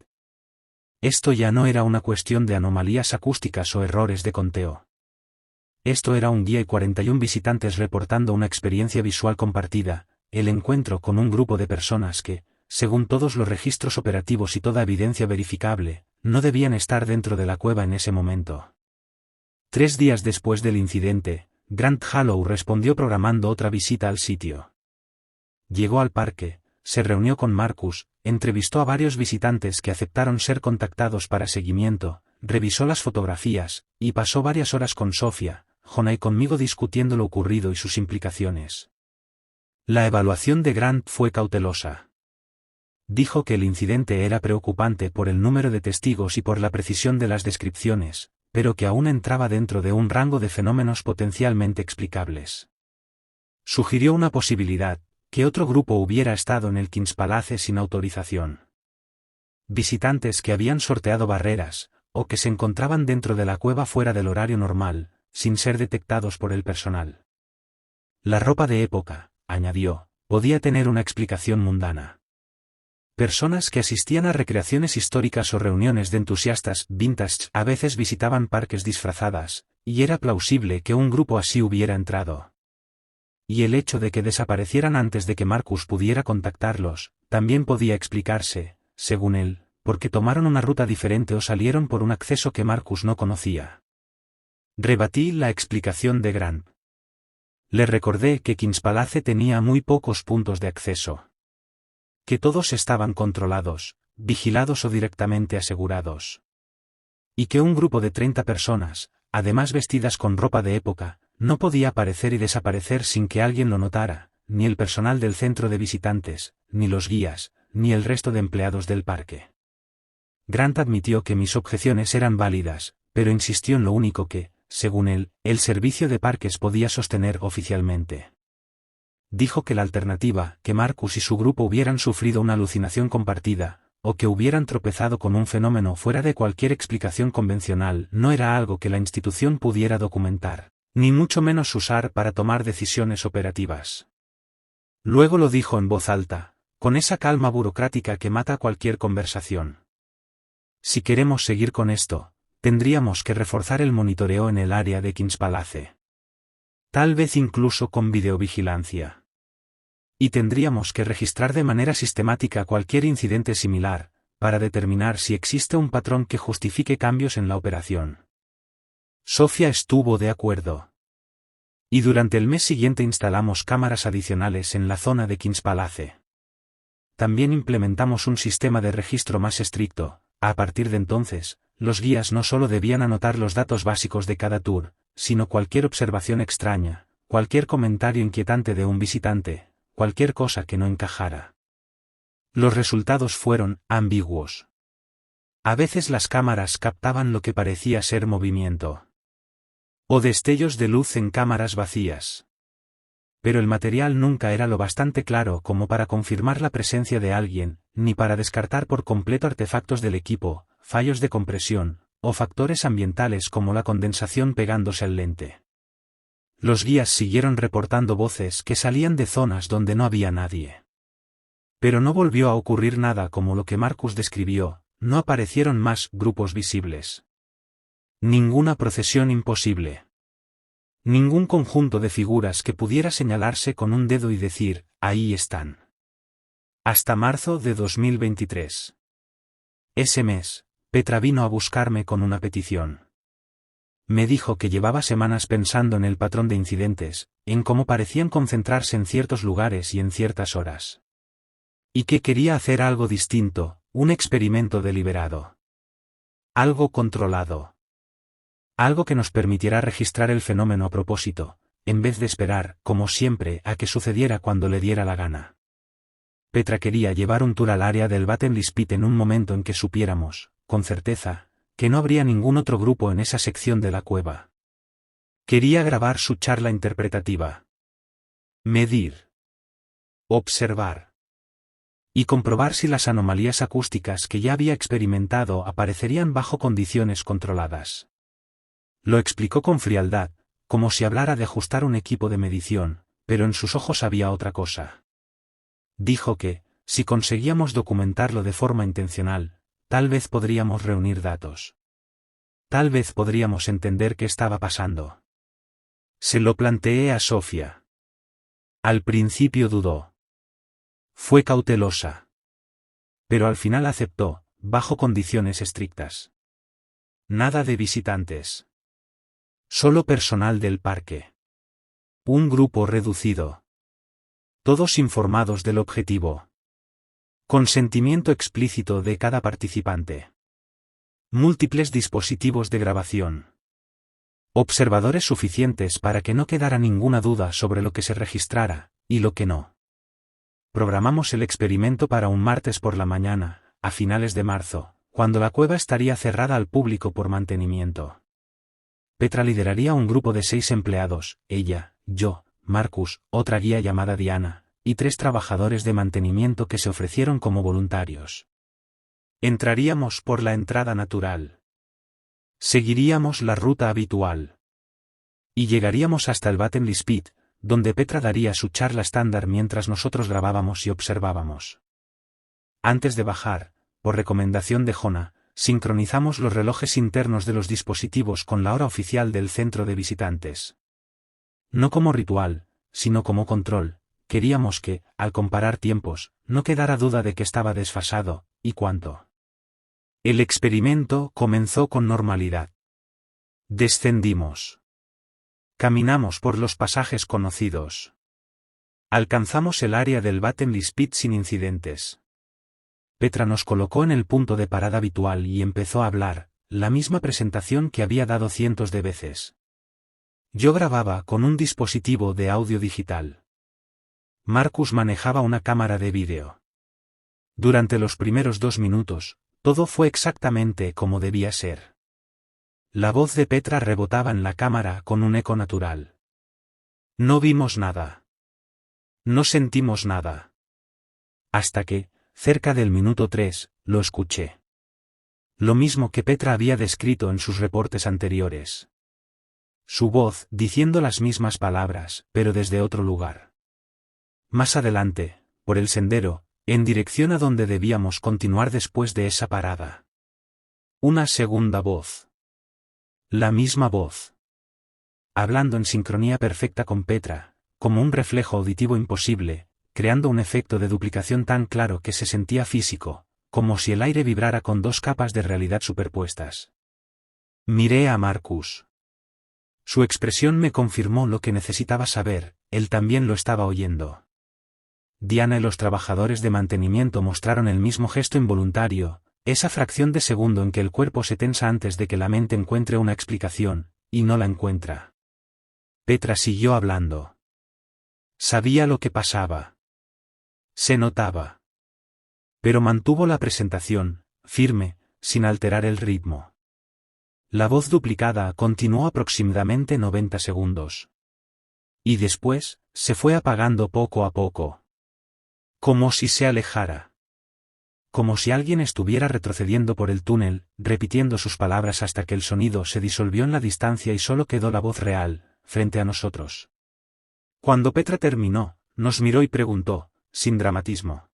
Esto ya no era una cuestión de anomalías acústicas o errores de conteo. Esto era un guía y 41 visitantes reportando una experiencia visual compartida, el encuentro con un grupo de personas que, según todos los registros operativos y toda evidencia verificable, no debían estar dentro de la cueva en ese momento. 3 días después del incidente, Grant Hallow respondió programando otra visita al sitio. Llegó al parque, se reunió con Marcus, entrevistó a varios visitantes que aceptaron ser contactados para seguimiento, revisó las fotografías, y pasó varias horas con Sofía, Jonah y conmigo discutiendo lo ocurrido y sus implicaciones. La evaluación de Grant fue cautelosa. Dijo que el incidente era preocupante por el número de testigos y por la precisión de las descripciones, pero que aún entraba dentro de un rango de fenómenos potencialmente explicables. Sugirió una posibilidad, que otro grupo hubiera estado en el King's Palace sin autorización. Visitantes que habían sorteado barreras, o que se encontraban dentro de la cueva fuera del horario normal, sin ser detectados por el personal. La ropa de época, añadió, podía tener una explicación mundana. Personas que asistían a recreaciones históricas o reuniones de entusiastas vintage a veces visitaban parques disfrazadas, y era plausible que un grupo así hubiera entrado. Y el hecho de que desaparecieran antes de que Marcus pudiera contactarlos, también podía explicarse, según él, porque tomaron una ruta diferente o salieron por un acceso que Marcus no conocía. Rebatí la explicación de Grant. Le recordé que King's Palace tenía muy pocos puntos de acceso. Que todos estaban controlados, vigilados o directamente asegurados. Y que un grupo de 30 personas, además vestidas con ropa de época, no podía aparecer y desaparecer sin que alguien lo notara, ni el personal del centro de visitantes, ni los guías, ni el resto de empleados del parque. Grant admitió que mis objeciones eran válidas, pero insistió en lo único que, según él, el servicio de parques podía sostener oficialmente. Dijo que la alternativa, que Marcus y su grupo hubieran sufrido una alucinación compartida, o que hubieran tropezado con un fenómeno fuera de cualquier explicación convencional, no era algo que la institución pudiera documentar, ni mucho menos usar para tomar decisiones operativas. Luego lo dijo en voz alta, con esa calma burocrática que mata cualquier conversación. Si queremos seguir con esto, tendríamos que reforzar el monitoreo en el área de King's Palace. Tal vez incluso con videovigilancia. Y tendríamos que registrar de manera sistemática cualquier incidente similar, para determinar si existe un patrón que justifique cambios en la operación. Sofía estuvo de acuerdo. Y durante el mes siguiente instalamos cámaras adicionales en la zona de King's Palace. También implementamos un sistema de registro más estricto. A partir de entonces, los guías no solo debían anotar los datos básicos de cada tour, sino cualquier observación extraña, cualquier comentario inquietante de un visitante, cualquier cosa que no encajara. Los resultados fueron ambiguos. A veces las cámaras captaban lo que parecía ser movimiento. O destellos de luz en cámaras vacías. pero el material nunca era lo bastante claro como para confirmar la presencia de alguien, ni para descartar por completo artefactos del equipo, fallos de compresión, o factores ambientales como la condensación pegándose al lente. Los guías siguieron reportando voces que salían de zonas donde no había nadie. Pero no volvió a ocurrir nada como lo que Marcus describió, no aparecieron más grupos visibles. Ninguna procesión imposible. Ningún conjunto de figuras que pudiera señalarse con un dedo y decir, ahí están. Hasta marzo de 2023. Ese mes, Petra vino a buscarme con una petición. Me dijo que llevaba semanas pensando en el patrón de incidentes, en cómo parecían concentrarse en ciertos lugares y en ciertas horas. Y que quería hacer algo distinto, un experimento deliberado. Algo controlado. Algo que nos permitiera registrar el fenómeno a propósito, en vez de esperar, como siempre, a que sucediera cuando le diera la gana. Petra quería llevar un tour al área del Vattenlispit en un momento en que supiéramos, con certeza, que no habría ningún otro grupo en esa sección de la cueva. Quería grabar su charla interpretativa. Medir. Observar. Y comprobar si las anomalías acústicas que ya había experimentado aparecerían bajo condiciones controladas. Lo explicó con frialdad, como si hablara de ajustar un equipo de medición, pero en sus ojos había otra cosa. Dijo que, si conseguíamos documentarlo de forma intencional, tal vez podríamos reunir datos. Tal vez podríamos entender qué estaba pasando. Se lo planteé a Sofía. Al principio dudó. Fue cautelosa. Pero al final aceptó, bajo condiciones estrictas. Nada de visitantes. Solo personal del parque. Un grupo reducido. Todos informados del objetivo. Consentimiento explícito de cada participante. Múltiples dispositivos de grabación. Observadores suficientes para que no quedara ninguna duda sobre lo que se registrara, y lo que no. Programamos el experimento para un martes por la mañana, a finales de marzo, cuando la cueva estaría cerrada al público por mantenimiento. Petra lideraría un grupo de 6 empleados, ella, yo, Marcus, otra guía llamada Diana, y 3 trabajadores de mantenimiento que se ofrecieron como voluntarios. Entraríamos por la entrada natural. Seguiríamos la ruta habitual. Y llegaríamos hasta el Vattenlispit, donde Petra daría su charla estándar mientras nosotros grabábamos y observábamos. Antes de bajar, por recomendación de Jona, sincronizamos los relojes internos de los dispositivos con la hora oficial del centro de visitantes. No como ritual, sino como control, queríamos que, al comparar tiempos, no quedara duda de que estaba desfasado, y cuánto. El experimento comenzó con normalidad. Descendimos. Caminamos por los pasajes conocidos. Alcanzamos el área del Vattenlispit sin incidentes. Petra nos colocó en el punto de parada habitual y empezó a hablar, la misma presentación que había dado cientos de veces. Yo grababa con un dispositivo de audio digital. Marcus manejaba una cámara de vídeo. Durante los primeros 2 minutos, todo fue exactamente como debía ser. La voz de Petra rebotaba en la cámara con un eco natural. No vimos nada. No sentimos nada. Hasta que, cerca del minuto 3, lo escuché. Lo mismo que Petra había descrito en sus reportes anteriores. Su voz diciendo las mismas palabras, pero desde otro lugar. Más adelante, por el sendero, en dirección a donde debíamos continuar después de esa parada. Una segunda voz. La misma voz. Hablando en sincronía perfecta con Petra, como un reflejo auditivo imposible, creando un efecto de duplicación tan claro que se sentía físico, como si el aire vibrara con 2 capas de realidad superpuestas. Miré a Marcus. Su expresión me confirmó lo que necesitaba saber, él también lo estaba oyendo. Diana y los trabajadores de mantenimiento mostraron el mismo gesto involuntario, esa fracción de segundo en que el cuerpo se tensa antes de que la mente encuentre una explicación, y no la encuentra. Petra siguió hablando. Sabía lo que pasaba. Se notaba. Pero mantuvo la presentación, firme, sin alterar el ritmo. La voz duplicada continuó aproximadamente 90 segundos. Y después, se fue apagando poco a poco. Como si se alejara. Como si alguien estuviera retrocediendo por el túnel, repitiendo sus palabras hasta que el sonido se disolvió en la distancia y solo quedó la voz real, frente a nosotros. Cuando Petra terminó, nos miró y preguntó, sin dramatismo.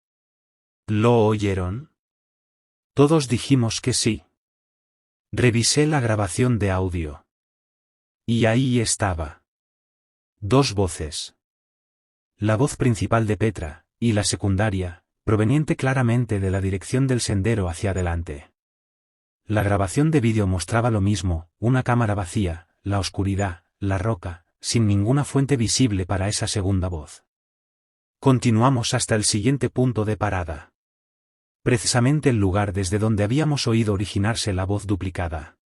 ¿Lo oyeron? Todos dijimos que sí. Revisé la grabación de audio. Y ahí estaba. Dos voces. La voz principal de Petra, y la secundaria, proveniente claramente de la dirección del sendero hacia adelante. La grabación de vídeo mostraba lo mismo, una cámara vacía, la oscuridad, la roca, sin ninguna fuente visible para esa segunda voz. Continuamos hasta el siguiente punto de parada. Precisamente el lugar desde donde habíamos oído originarse la voz duplicada.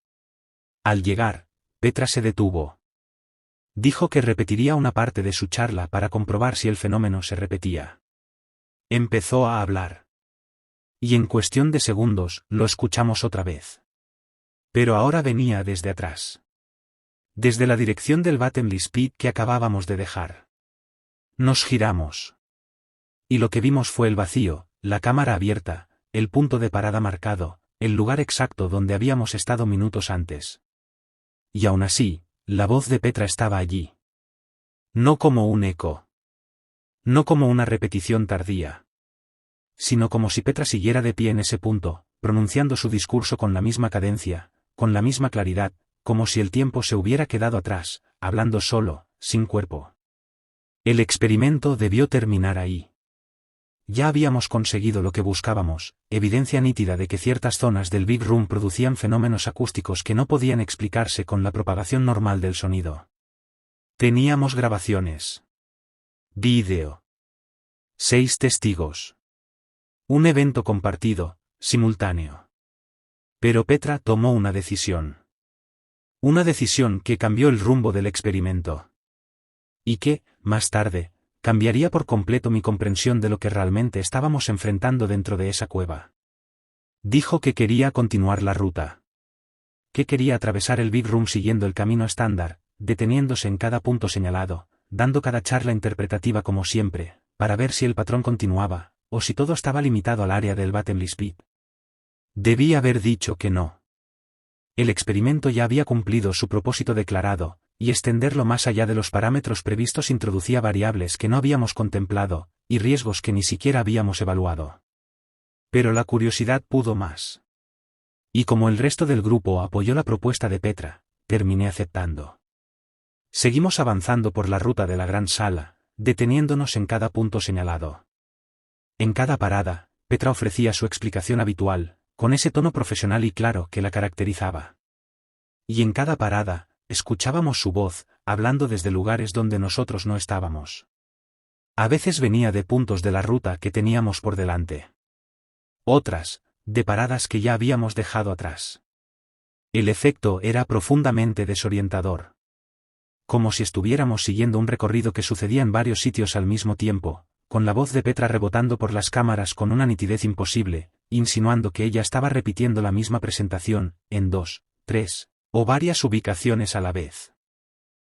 Al llegar, Petra se detuvo. Dijo que repetiría una parte de su charla para comprobar si el fenómeno se repetía. Empezó a hablar. Y en cuestión de segundos, lo escuchamos otra vez. Pero ahora venía desde atrás. Desde la dirección del Bottomley Spit que acabábamos de dejar. Nos giramos. Y lo que vimos fue el vacío, la cámara abierta, el punto de parada marcado, el lugar exacto donde habíamos estado minutos antes. Y aún así, la voz de Petra estaba allí. No como un eco. No como una repetición tardía. Sino como si Petra siguiera de pie en ese punto, pronunciando su discurso con la misma cadencia, con la misma claridad, como si el tiempo se hubiera quedado atrás, hablando solo, sin cuerpo. El experimento debió terminar ahí. Ya habíamos conseguido lo que buscábamos, evidencia nítida de que ciertas zonas del Big Room producían fenómenos acústicos que no podían explicarse con la propagación normal del sonido. Teníamos grabaciones. Vídeo. 6 testigos. Un evento compartido, simultáneo. Pero Petra tomó una decisión. Una decisión que cambió el rumbo del experimento. Y que, más tarde, cambiaría por completo mi comprensión de lo que realmente estábamos enfrentando dentro de esa cueva. Dijo que quería continuar la ruta. Que quería atravesar el Big Room siguiendo el camino estándar, deteniéndose en cada punto señalado, dando cada charla interpretativa como siempre, para ver si el patrón continuaba, o si todo estaba limitado al área del Bottomley Spit. Debí haber dicho que no. El experimento ya había cumplido su propósito declarado, y extenderlo más allá de los parámetros previstos introducía variables que no habíamos contemplado, y riesgos que ni siquiera habíamos evaluado. Pero la curiosidad pudo más. Y como el resto del grupo apoyó la propuesta de Petra, terminé aceptando. Seguimos avanzando por la ruta de la gran sala, deteniéndonos en cada punto señalado. En cada parada, Petra ofrecía su explicación habitual, con ese tono profesional y claro que la caracterizaba. Y en cada parada, escuchábamos su voz, hablando desde lugares donde nosotros no estábamos. A veces venía de puntos de la ruta que teníamos por delante. Otras, de paradas que ya habíamos dejado atrás. El efecto era profundamente desorientador. Como si estuviéramos siguiendo un recorrido que sucedía en varios sitios al mismo tiempo, con la voz de Petra rebotando por las cámaras con una nitidez imposible, insinuando que ella estaba repitiendo la misma presentación, en 2, 3, o varias ubicaciones a la vez.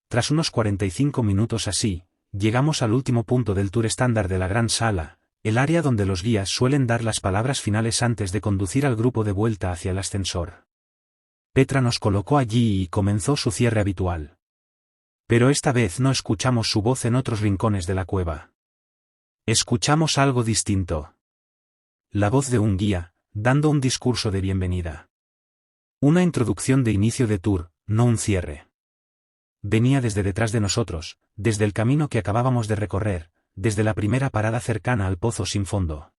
Tras unos 45 minutos así, llegamos al último punto del tour estándar de la gran sala, el área donde los guías suelen dar las palabras finales antes de conducir al grupo de vuelta hacia el ascensor. Petra nos colocó allí y comenzó su cierre habitual. Pero esta vez no escuchamos su voz en otros rincones de la cueva. Escuchamos algo distinto. La voz de un guía, dando un discurso de bienvenida. Una introducción de inicio de tour, no un cierre. Venía desde detrás de nosotros, desde el camino que acabábamos de recorrer, desde la primera parada cercana al pozo sin fondo.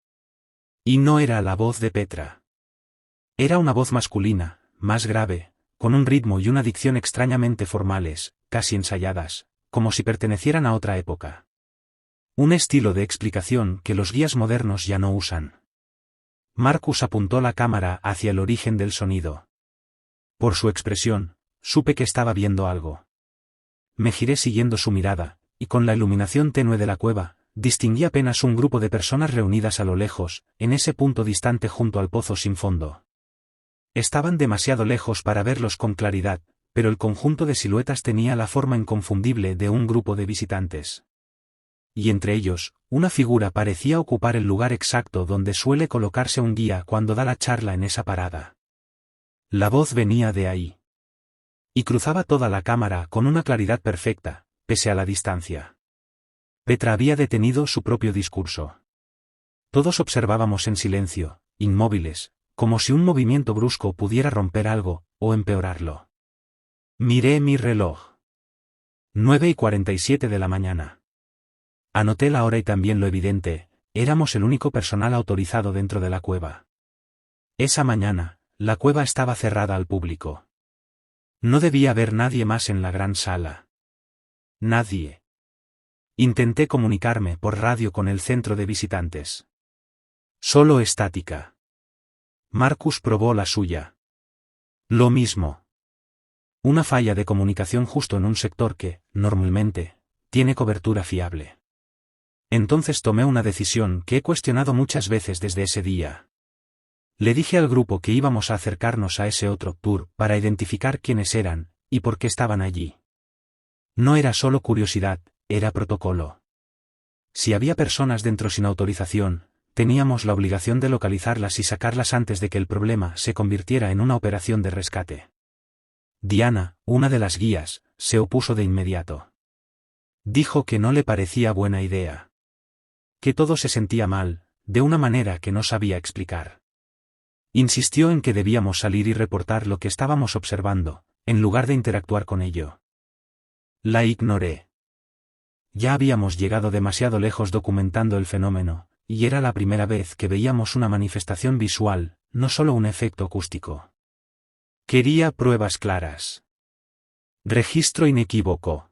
Y no era la voz de Petra. Era una voz masculina, más grave, con un ritmo y una dicción extrañamente formales, casi ensayadas, como si pertenecieran a otra época. Un estilo de explicación que los guías modernos ya no usan. Marcus apuntó la cámara hacia el origen del sonido. Por su expresión, supe que estaba viendo algo. Me giré siguiendo su mirada, y con la iluminación tenue de la cueva, distinguí apenas un grupo de personas reunidas a lo lejos, en ese punto distante junto al pozo sin fondo. Estaban demasiado lejos para verlos con claridad, pero el conjunto de siluetas tenía la forma inconfundible de un grupo de visitantes. Y entre ellos, una figura parecía ocupar el lugar exacto donde suele colocarse un guía cuando da la charla en esa parada. La voz venía de ahí. Y cruzaba toda la cámara con una claridad perfecta, pese a la distancia. Petra había detenido su propio discurso. Todos observábamos en silencio, inmóviles, como si un movimiento brusco pudiera romper algo, o empeorarlo. Miré mi reloj. 9:47 de la mañana. Anoté la hora y también lo evidente, éramos el único personal autorizado dentro de la cueva. Esa mañana, la cueva estaba cerrada al público. No debía haber nadie más en la gran sala. Nadie. Intenté comunicarme por radio con el centro de visitantes. Solo estática. Marcus probó la suya. Lo mismo. Una falla de comunicación justo en un sector que, normalmente, tiene cobertura fiable. Entonces tomé una decisión que he cuestionado muchas veces desde ese día. Le dije al grupo que íbamos a acercarnos a ese otro tour para identificar quiénes eran, y por qué estaban allí. No era solo curiosidad, era protocolo. Si había personas dentro sin autorización, teníamos la obligación de localizarlas y sacarlas antes de que el problema se convirtiera en una operación de rescate. Diana, una de las guías, se opuso de inmediato. Dijo que no le parecía buena idea. Que todo se sentía mal, de una manera que no sabía explicar. Insistió en que debíamos salir y reportar lo que estábamos observando, en lugar de interactuar con ello. La ignoré. Ya habíamos llegado demasiado lejos documentando el fenómeno, y era la primera vez que veíamos una manifestación visual, no solo un efecto acústico. Quería pruebas claras. Registro inequívoco.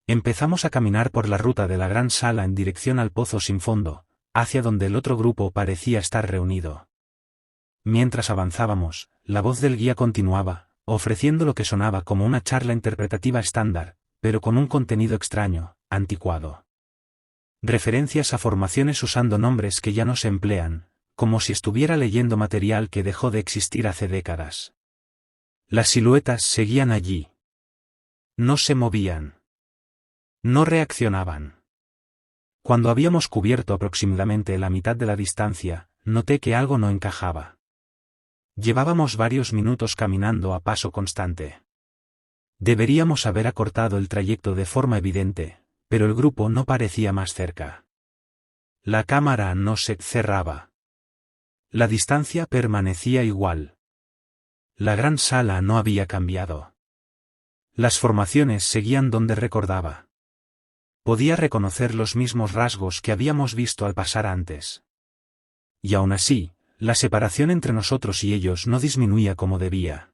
Empezamos a caminar por la ruta de la gran sala en dirección al pozo sin fondo, hacia donde el otro grupo parecía estar reunido. Mientras avanzábamos, la voz del guía continuaba, ofreciendo lo que sonaba como una charla interpretativa estándar, pero con un contenido extraño, anticuado. Referencias a formaciones usando nombres que ya no se emplean, como si estuviera leyendo material que dejó de existir hace décadas. Las siluetas seguían allí. No se movían. No reaccionaban. Cuando habíamos cubierto aproximadamente la mitad de la distancia, noté que algo no encajaba. Llevábamos varios minutos caminando a paso constante. Deberíamos haber acortado el trayecto de forma evidente, pero el grupo no parecía más cerca. La cámara no se cerraba. La distancia permanecía igual. La gran sala no había cambiado. Las formaciones seguían donde recordaba. Podía reconocer los mismos rasgos que habíamos visto al pasar antes. Y aún así, la separación entre nosotros y ellos no disminuía como debía.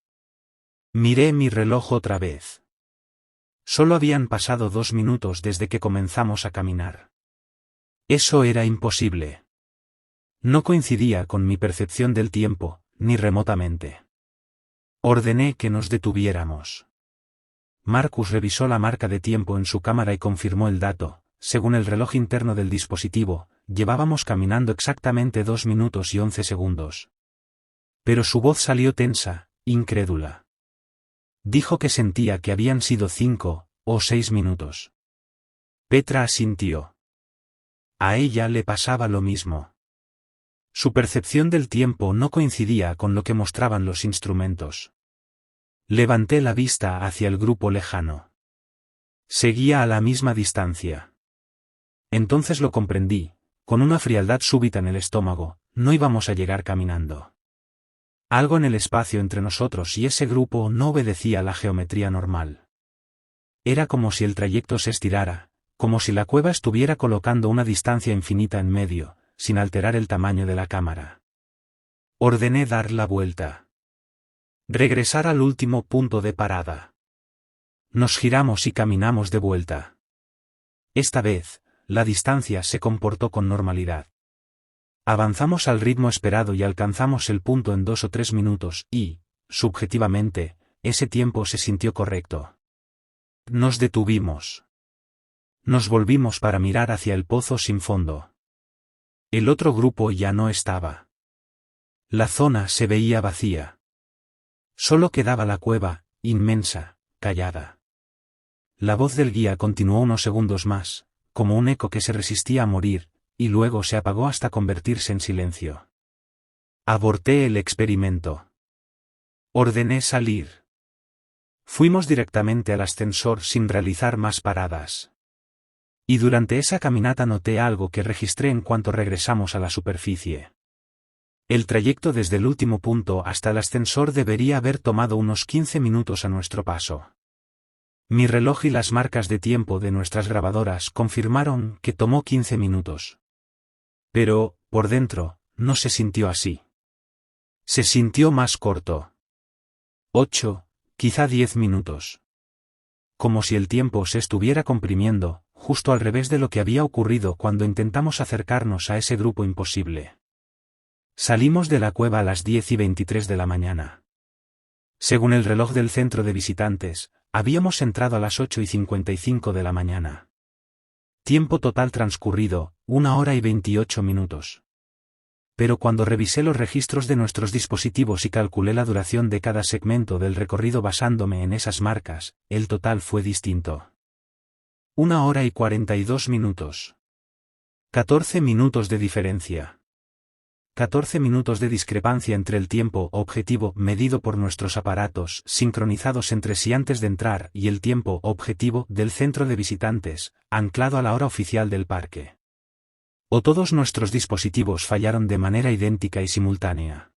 Miré mi reloj otra vez. Solo habían pasado 2 minutos desde que comenzamos a caminar. Eso era imposible. No coincidía con mi percepción del tiempo, ni remotamente. Ordené que nos detuviéramos. Marcus revisó la marca de tiempo en su cámara y confirmó el dato. Según el reloj interno del dispositivo, llevábamos caminando exactamente 2 minutos y 11 segundos. Pero su voz salió tensa, incrédula. Dijo que sentía que habían sido 5 o 6 minutos. Petra asintió. A ella le pasaba lo mismo. Su percepción del tiempo no coincidía con lo que mostraban los instrumentos. Levanté la vista hacia el grupo lejano. Seguía a la misma distancia. Entonces lo comprendí, con una frialdad súbita en el estómago, no íbamos a llegar caminando. Algo en el espacio entre nosotros y ese grupo no obedecía a la geometría normal. Era como si el trayecto se estirara, como si la cueva estuviera colocando una distancia infinita en medio, sin alterar el tamaño de la cámara. Ordené dar la vuelta. Regresar al último punto de parada. Nos giramos y caminamos de vuelta. Esta vez, la distancia se comportó con normalidad. Avanzamos al ritmo esperado y alcanzamos el punto en 2 o 3 minutos y, subjetivamente, ese tiempo se sintió correcto. Nos detuvimos. Nos volvimos para mirar hacia el pozo sin fondo. El otro grupo ya no estaba. La zona se veía vacía. Solo quedaba la cueva, inmensa, callada. La voz del guía continuó unos segundos más, como un eco que se resistía a morir, y luego se apagó hasta convertirse en silencio. Aborté el experimento. Ordené salir. Fuimos directamente al ascensor sin realizar más paradas. Y durante esa caminata noté algo que registré en cuanto regresamos a la superficie. El trayecto desde el último punto hasta el ascensor debería haber tomado unos 15 minutos a nuestro paso. Mi reloj y las marcas de tiempo de nuestras grabadoras confirmaron que tomó 15 minutos. Pero, por dentro, no se sintió así. Se sintió más corto. 8, quizá 10 minutos. Como si el tiempo se estuviera comprimiendo, justo al revés de lo que había ocurrido cuando intentamos acercarnos a ese grupo imposible. Salimos de la cueva a las 10:23 de la mañana. Según el reloj del centro de visitantes, habíamos entrado a las 8:55 de la mañana. Tiempo total transcurrido, 1 hora y 28 minutos. Pero cuando revisé los registros de nuestros dispositivos y calculé la duración de cada segmento del recorrido basándome en esas marcas, el total fue distinto. 1 hora y 42 minutos. 14 minutos de diferencia. 14 minutos de discrepancia entre el tiempo objetivo medido por nuestros aparatos sincronizados entre sí antes de entrar y el tiempo objetivo del centro de visitantes, anclado a la hora oficial del parque. O todos nuestros dispositivos fallaron de manera idéntica y simultánea.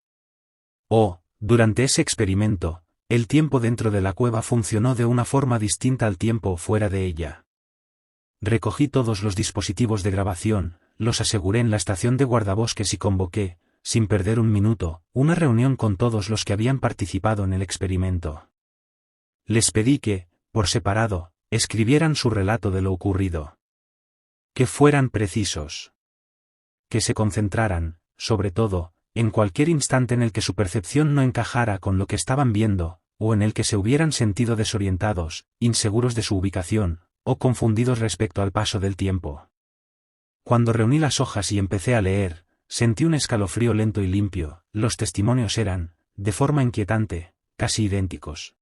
O, durante ese experimento, el tiempo dentro de la cueva funcionó de una forma distinta al tiempo fuera de ella. Recogí todos los dispositivos de grabación, los aseguré en la estación de guardabosques y convoqué, sin perder un minuto, una reunión con todos los que habían participado en el experimento. Les pedí que, por separado, escribieran su relato de lo ocurrido. Que fueran precisos. Que se concentraran, sobre todo, en cualquier instante en el que su percepción no encajara con lo que estaban viendo, o en el que se hubieran sentido desorientados, inseguros de su ubicación, o confundidos respecto al paso del tiempo. Cuando reuní las hojas y empecé a leer, sentí un escalofrío lento y limpio. Los testimonios eran, de forma inquietante, casi idénticos.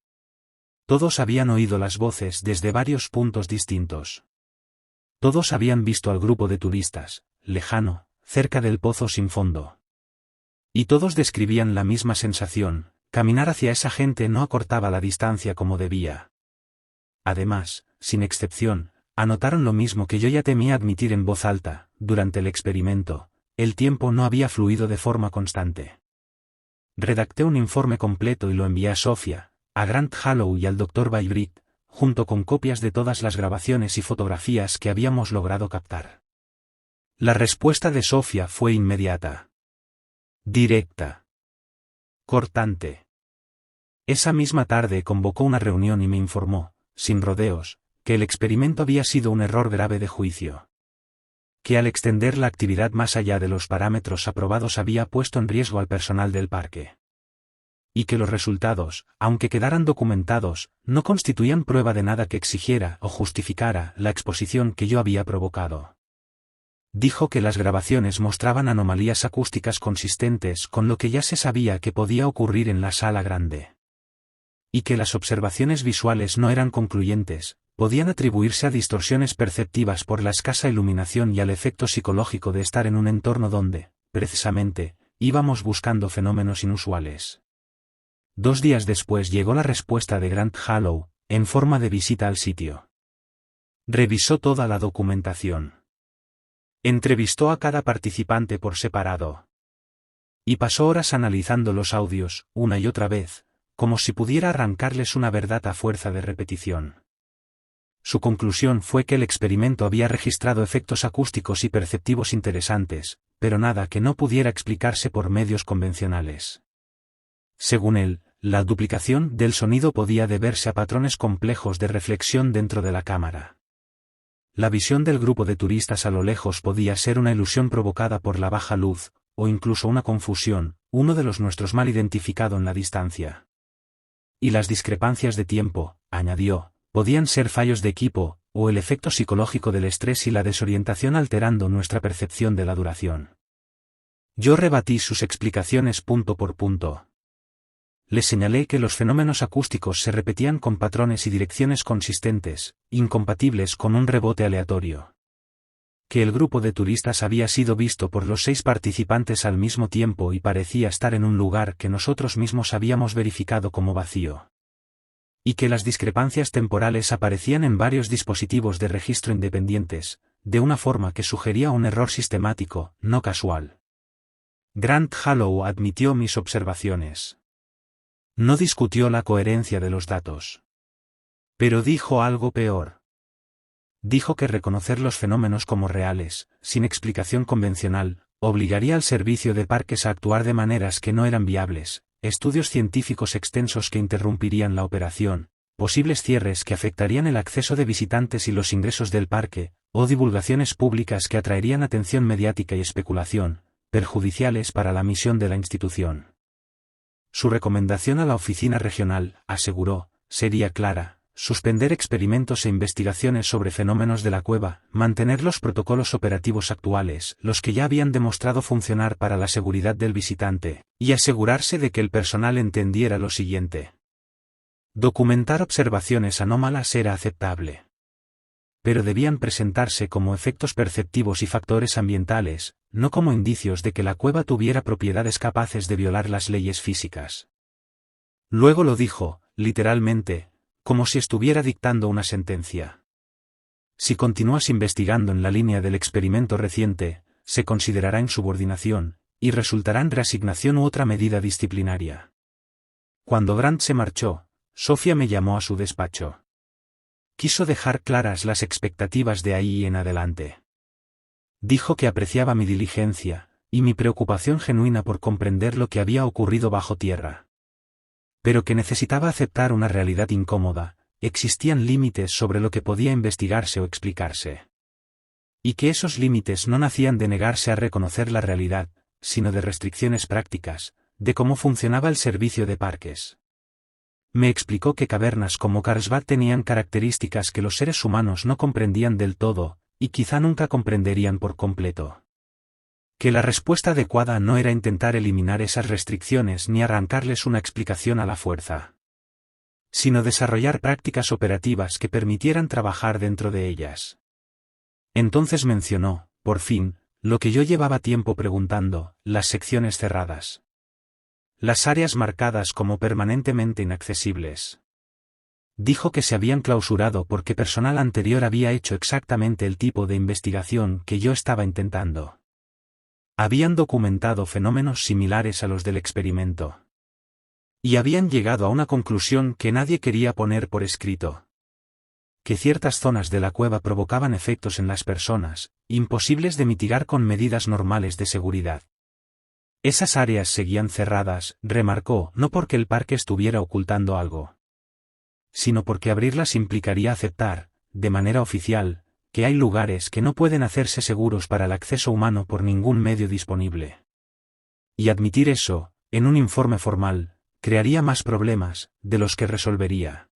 Todos habían oído las voces desde varios puntos distintos. Todos habían visto al grupo de turistas, lejano, cerca del pozo sin fondo. Y todos describían la misma sensación: caminar hacia esa gente no acortaba la distancia como debía. Además, sin excepción, anotaron lo mismo que yo ya temía admitir en voz alta: durante el experimento, el tiempo no había fluido de forma constante. Redacté un informe completo y lo envié a Sofía, a Grant Hallow y al Dr. Baybrit, junto con copias de todas las grabaciones y fotografías que habíamos logrado captar. La respuesta de Sofía fue inmediata. Directa. Cortante. Esa misma tarde convocó una reunión y me informó, sin rodeos, que el experimento había sido un error grave de juicio. Que al extender la actividad más allá de los parámetros aprobados había puesto en riesgo al personal del parque. Y que los resultados, aunque quedaran documentados, no constituían prueba de nada que exigiera o justificara la exposición que yo había provocado. Dijo que las grabaciones mostraban anomalías acústicas consistentes con lo que ya se sabía que podía ocurrir en la sala grande. Y que las observaciones visuales no eran concluyentes, podían atribuirse a distorsiones perceptivas por la escasa iluminación y al efecto psicológico de estar en un entorno donde, precisamente, íbamos buscando fenómenos inusuales. 2 días después llegó la respuesta de Grant Hallow, en forma de visita al sitio. Revisó toda la documentación. Entrevistó a cada participante por separado. Y pasó horas analizando los audios, una y otra vez, como si pudiera arrancarles una verdad a fuerza de repetición. Su conclusión fue que el experimento había registrado efectos acústicos y perceptivos interesantes, pero nada que no pudiera explicarse por medios convencionales. Según él, la duplicación del sonido podía deberse a patrones complejos de reflexión dentro de la cámara. La visión del grupo de turistas a lo lejos podía ser una ilusión provocada por la baja luz, o incluso una confusión, uno de los nuestros mal identificado en la distancia. Y las discrepancias de tiempo, añadió, podían ser fallos de equipo, o el efecto psicológico del estrés y la desorientación alterando nuestra percepción de la duración. Yo rebatí sus explicaciones punto por punto. Le señalé que los fenómenos acústicos se repetían con patrones y direcciones consistentes, incompatibles con un rebote aleatorio. Que el grupo de turistas había sido visto por los 6 participantes al mismo tiempo y parecía estar en un lugar que nosotros mismos habíamos verificado como vacío. Y que las discrepancias temporales aparecían en varios dispositivos de registro independientes, de una forma que sugería un error sistemático, no casual. Grant Hallow admitió mis observaciones. No discutió la coherencia de los datos. Pero dijo algo peor. Dijo que reconocer los fenómenos como reales, sin explicación convencional, obligaría al servicio de parques a actuar de maneras que no eran viables, estudios científicos extensos que interrumpirían la operación, posibles cierres que afectarían el acceso de visitantes y los ingresos del parque, o divulgaciones públicas que atraerían atención mediática y especulación, perjudiciales para la misión de la institución. Su recomendación a la oficina regional, aseguró, sería clara: suspender experimentos e investigaciones sobre fenómenos de la cueva, mantener los protocolos operativos actuales, los que ya habían demostrado funcionar para la seguridad del visitante, y asegurarse de que el personal entendiera lo siguiente. Documentar observaciones anómalas era aceptable. Pero debían presentarse como efectos perceptivos y factores ambientales, no como indicios de que la cueva tuviera propiedades capaces de violar las leyes físicas. Luego lo dijo, literalmente, como si estuviera dictando una sentencia. Si continúas investigando en la línea del experimento reciente, se considerará insubordinación, y resultará en reasignación u otra medida disciplinaria. Cuando Grant se marchó, Sofía me llamó a su despacho. Quiso dejar claras las expectativas de ahí en adelante. Dijo que apreciaba mi diligencia, y mi preocupación genuina por comprender lo que había ocurrido bajo tierra. Pero que necesitaba aceptar una realidad incómoda: existían límites sobre lo que podía investigarse o explicarse. Y que esos límites no nacían de negarse a reconocer la realidad, sino de restricciones prácticas, de cómo funcionaba el servicio de parques. Me explicó que cavernas como Carlsbad tenían características que los seres humanos no comprendían del todo, y quizá nunca comprenderían por completo. Que la respuesta adecuada no era intentar eliminar esas restricciones ni arrancarles una explicación a la fuerza, sino desarrollar prácticas operativas que permitieran trabajar dentro de ellas. Entonces mencionó, por fin, lo que yo llevaba tiempo preguntando: las secciones cerradas. Las áreas marcadas como permanentemente inaccesibles. Dijo que se habían clausurado porque personal anterior había hecho exactamente el tipo de investigación que yo estaba intentando. Habían documentado fenómenos similares a los del experimento. Y habían llegado a una conclusión que nadie quería poner por escrito. Que ciertas zonas de la cueva provocaban efectos en las personas, imposibles de mitigar con medidas normales de seguridad. Esas áreas seguían cerradas, remarcó, no porque el parque estuviera ocultando algo, sino porque abrirlas implicaría aceptar, de manera oficial, que hay lugares que no pueden hacerse seguros para el acceso humano por ningún medio disponible. Y admitir eso, en un informe formal, crearía más problemas, de los que resolvería.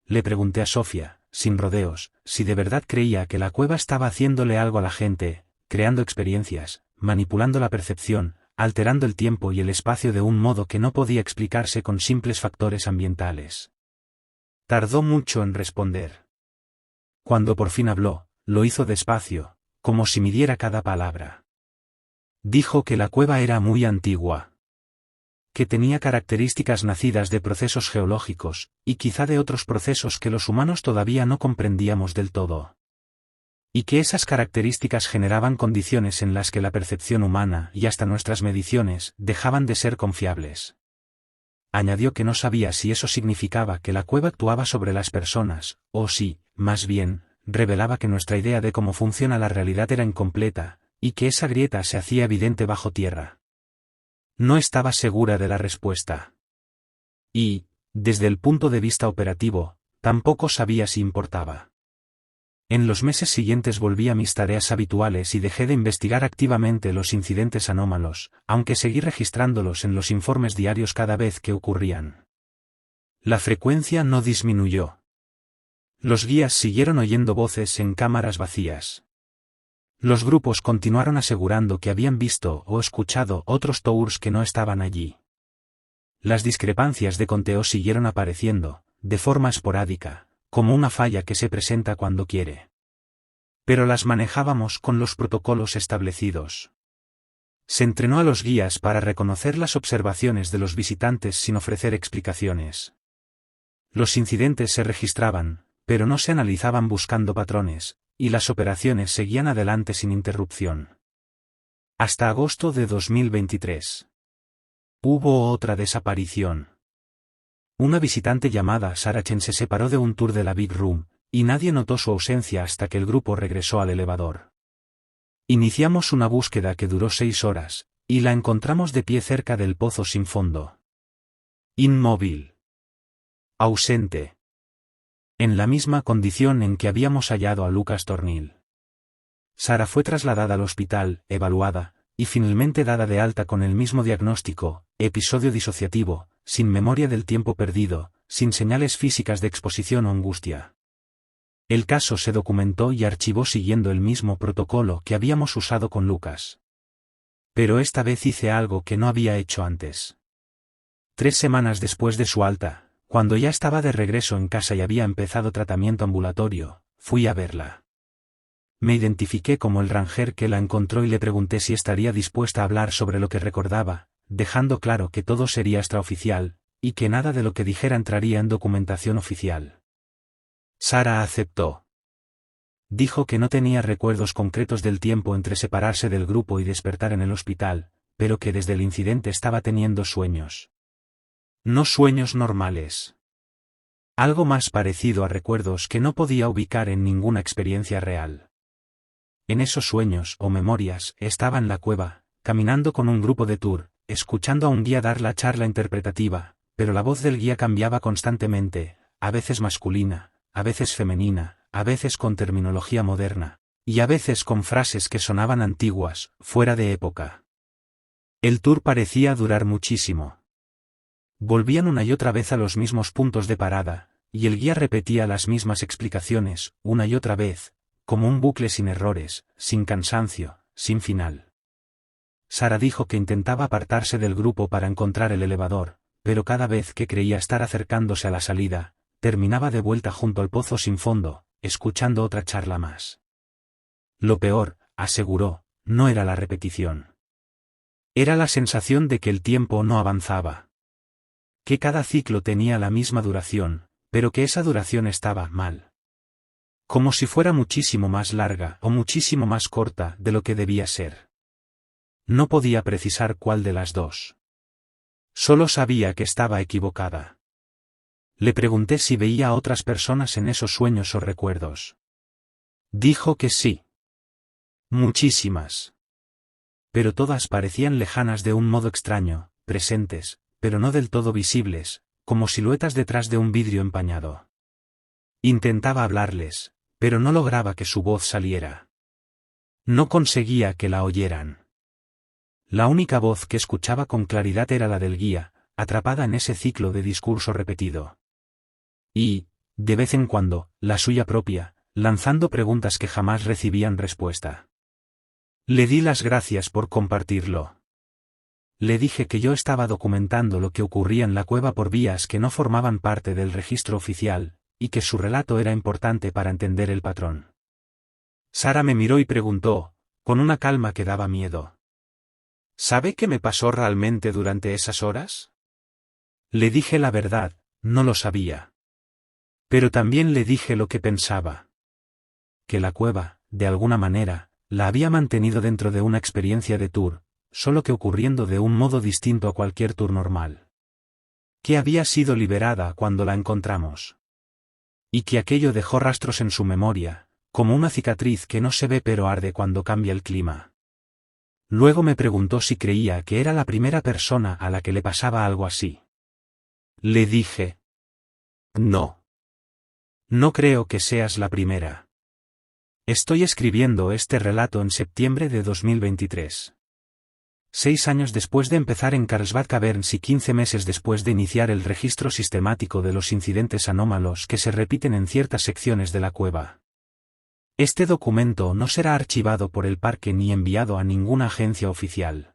Le pregunté a Sofía, sin rodeos, si de verdad creía que la cueva estaba haciéndole algo a la gente, creando experiencias, manipulando la percepción, alterando el tiempo y el espacio de un modo que no podía explicarse con simples factores ambientales. Tardó mucho en responder. Cuando por fin habló, lo hizo despacio, como si midiera cada palabra. Dijo que la cueva era muy antigua. Que tenía características nacidas de procesos geológicos, y quizá de otros procesos que los humanos todavía no comprendíamos del todo. Y que esas características generaban condiciones en las que la percepción humana y hasta nuestras mediciones dejaban de ser confiables. Añadió que no sabía si eso significaba que la cueva actuaba sobre las personas, o si, más bien, revelaba que nuestra idea de cómo funciona la realidad era incompleta, y que esa grieta se hacía evidente bajo tierra. No estaba segura de la respuesta. Y, desde el punto de vista operativo, tampoco sabía si importaba. En los meses siguientes volví a mis tareas habituales y dejé de investigar activamente los incidentes anómalos, aunque seguí registrándolos en los informes diarios cada vez que ocurrían. La frecuencia no disminuyó. Los guías siguieron oyendo voces en cámaras vacías. Los grupos continuaron asegurando que habían visto o escuchado otros tours que no estaban allí. Las discrepancias de conteo siguieron apareciendo, de forma esporádica, como una falla que se presenta cuando quiere. Pero las manejábamos con los protocolos establecidos. Se entrenó a los guías para reconocer las observaciones de los visitantes sin ofrecer explicaciones. Los incidentes se registraban, pero no se analizaban buscando patrones, y las operaciones seguían adelante sin interrupción. Hasta agosto de 2023. Hubo otra desaparición. Una visitante llamada Sarah Chen se separó de un tour de la Big Room, y nadie notó su ausencia hasta que el grupo regresó al elevador. Iniciamos una búsqueda que duró 6 horas, y la encontramos de pie cerca del pozo sin fondo. Inmóvil. Ausente. En la misma condición en que habíamos hallado a Lucas Tornil. Sarah fue trasladada al hospital, evaluada, y finalmente dada de alta con el mismo diagnóstico, episodio disociativo, sin memoria del tiempo perdido, sin señales físicas de exposición o angustia. El caso se documentó y archivó siguiendo el mismo protocolo que habíamos usado con Lucas. Pero esta vez hice algo que no había hecho antes. 3 semanas después de su alta, cuando ya estaba de regreso en casa y había empezado tratamiento ambulatorio, fui a verla. Me identifiqué como el ranger que la encontró y le pregunté si estaría dispuesta a hablar sobre lo que recordaba, dejando claro que todo sería extraoficial, y que nada de lo que dijera entraría en documentación oficial. Sarah aceptó. Dijo que no tenía recuerdos concretos del tiempo entre separarse del grupo y despertar en el hospital, pero que desde el incidente estaba teniendo sueños. No sueños normales. Algo más parecido a recuerdos que no podía ubicar en ninguna experiencia real. En esos sueños o memorias estaba en la cueva, caminando con un grupo de tour, escuchando a un guía dar la charla interpretativa, pero la voz del guía cambiaba constantemente, a veces masculina, a veces femenina, a veces con terminología moderna, y a veces con frases que sonaban antiguas, fuera de época. El tour parecía durar muchísimo. Volvían una y otra vez a los mismos puntos de parada, y el guía repetía las mismas explicaciones, una y otra vez, como un bucle sin errores, sin cansancio, sin final. Sarah dijo que intentaba apartarse del grupo para encontrar el elevador, pero cada vez que creía estar acercándose a la salida, terminaba de vuelta junto al pozo sin fondo, escuchando otra charla más. Lo peor, aseguró, no era la repetición. Era la sensación de que el tiempo no avanzaba. Que cada ciclo tenía la misma duración, pero que esa duración estaba mal. Como si fuera muchísimo más larga o muchísimo más corta de lo que debía ser. No podía precisar cuál de las dos. Solo sabía que estaba equivocada. Le pregunté si veía a otras personas en esos sueños o recuerdos. Dijo que sí. Muchísimas. Pero todas parecían lejanas de un modo extraño, presentes, pero no del todo visibles, como siluetas detrás de un vidrio empañado. Intentaba hablarles, pero no lograba que su voz saliera. No conseguía que la oyeran. La única voz que escuchaba con claridad era la del guía, atrapada en ese ciclo de discurso repetido. Y, de vez en cuando, la suya propia, lanzando preguntas que jamás recibían respuesta. Le di las gracias por compartirlo. Le dije que yo estaba documentando lo que ocurría en la cueva por vías que no formaban parte del registro oficial, y que su relato era importante para entender el patrón. Sarah me miró y preguntó, con una calma que daba miedo. ¿Sabe qué me pasó realmente durante esas horas? Le dije la verdad, no lo sabía. Pero también le dije lo que pensaba. Que la cueva, de alguna manera, la había mantenido dentro de una experiencia de tour, solo que ocurriendo de un modo distinto a cualquier tour normal. Que había sido liberada cuando la encontramos. Y que aquello dejó rastros en su memoria, como una cicatriz que no se ve pero arde cuando cambia el clima. Luego me preguntó si creía que era la primera persona a la que le pasaba algo así. Le dije. No. No creo que seas la primera. Estoy escribiendo este relato en septiembre de 2023. 6 años después de empezar en Carlsbad Caverns y 15 meses después de iniciar el registro sistemático de los incidentes anómalos que se repiten en ciertas secciones de la cueva. Este documento no será archivado por el parque ni enviado a ninguna agencia oficial.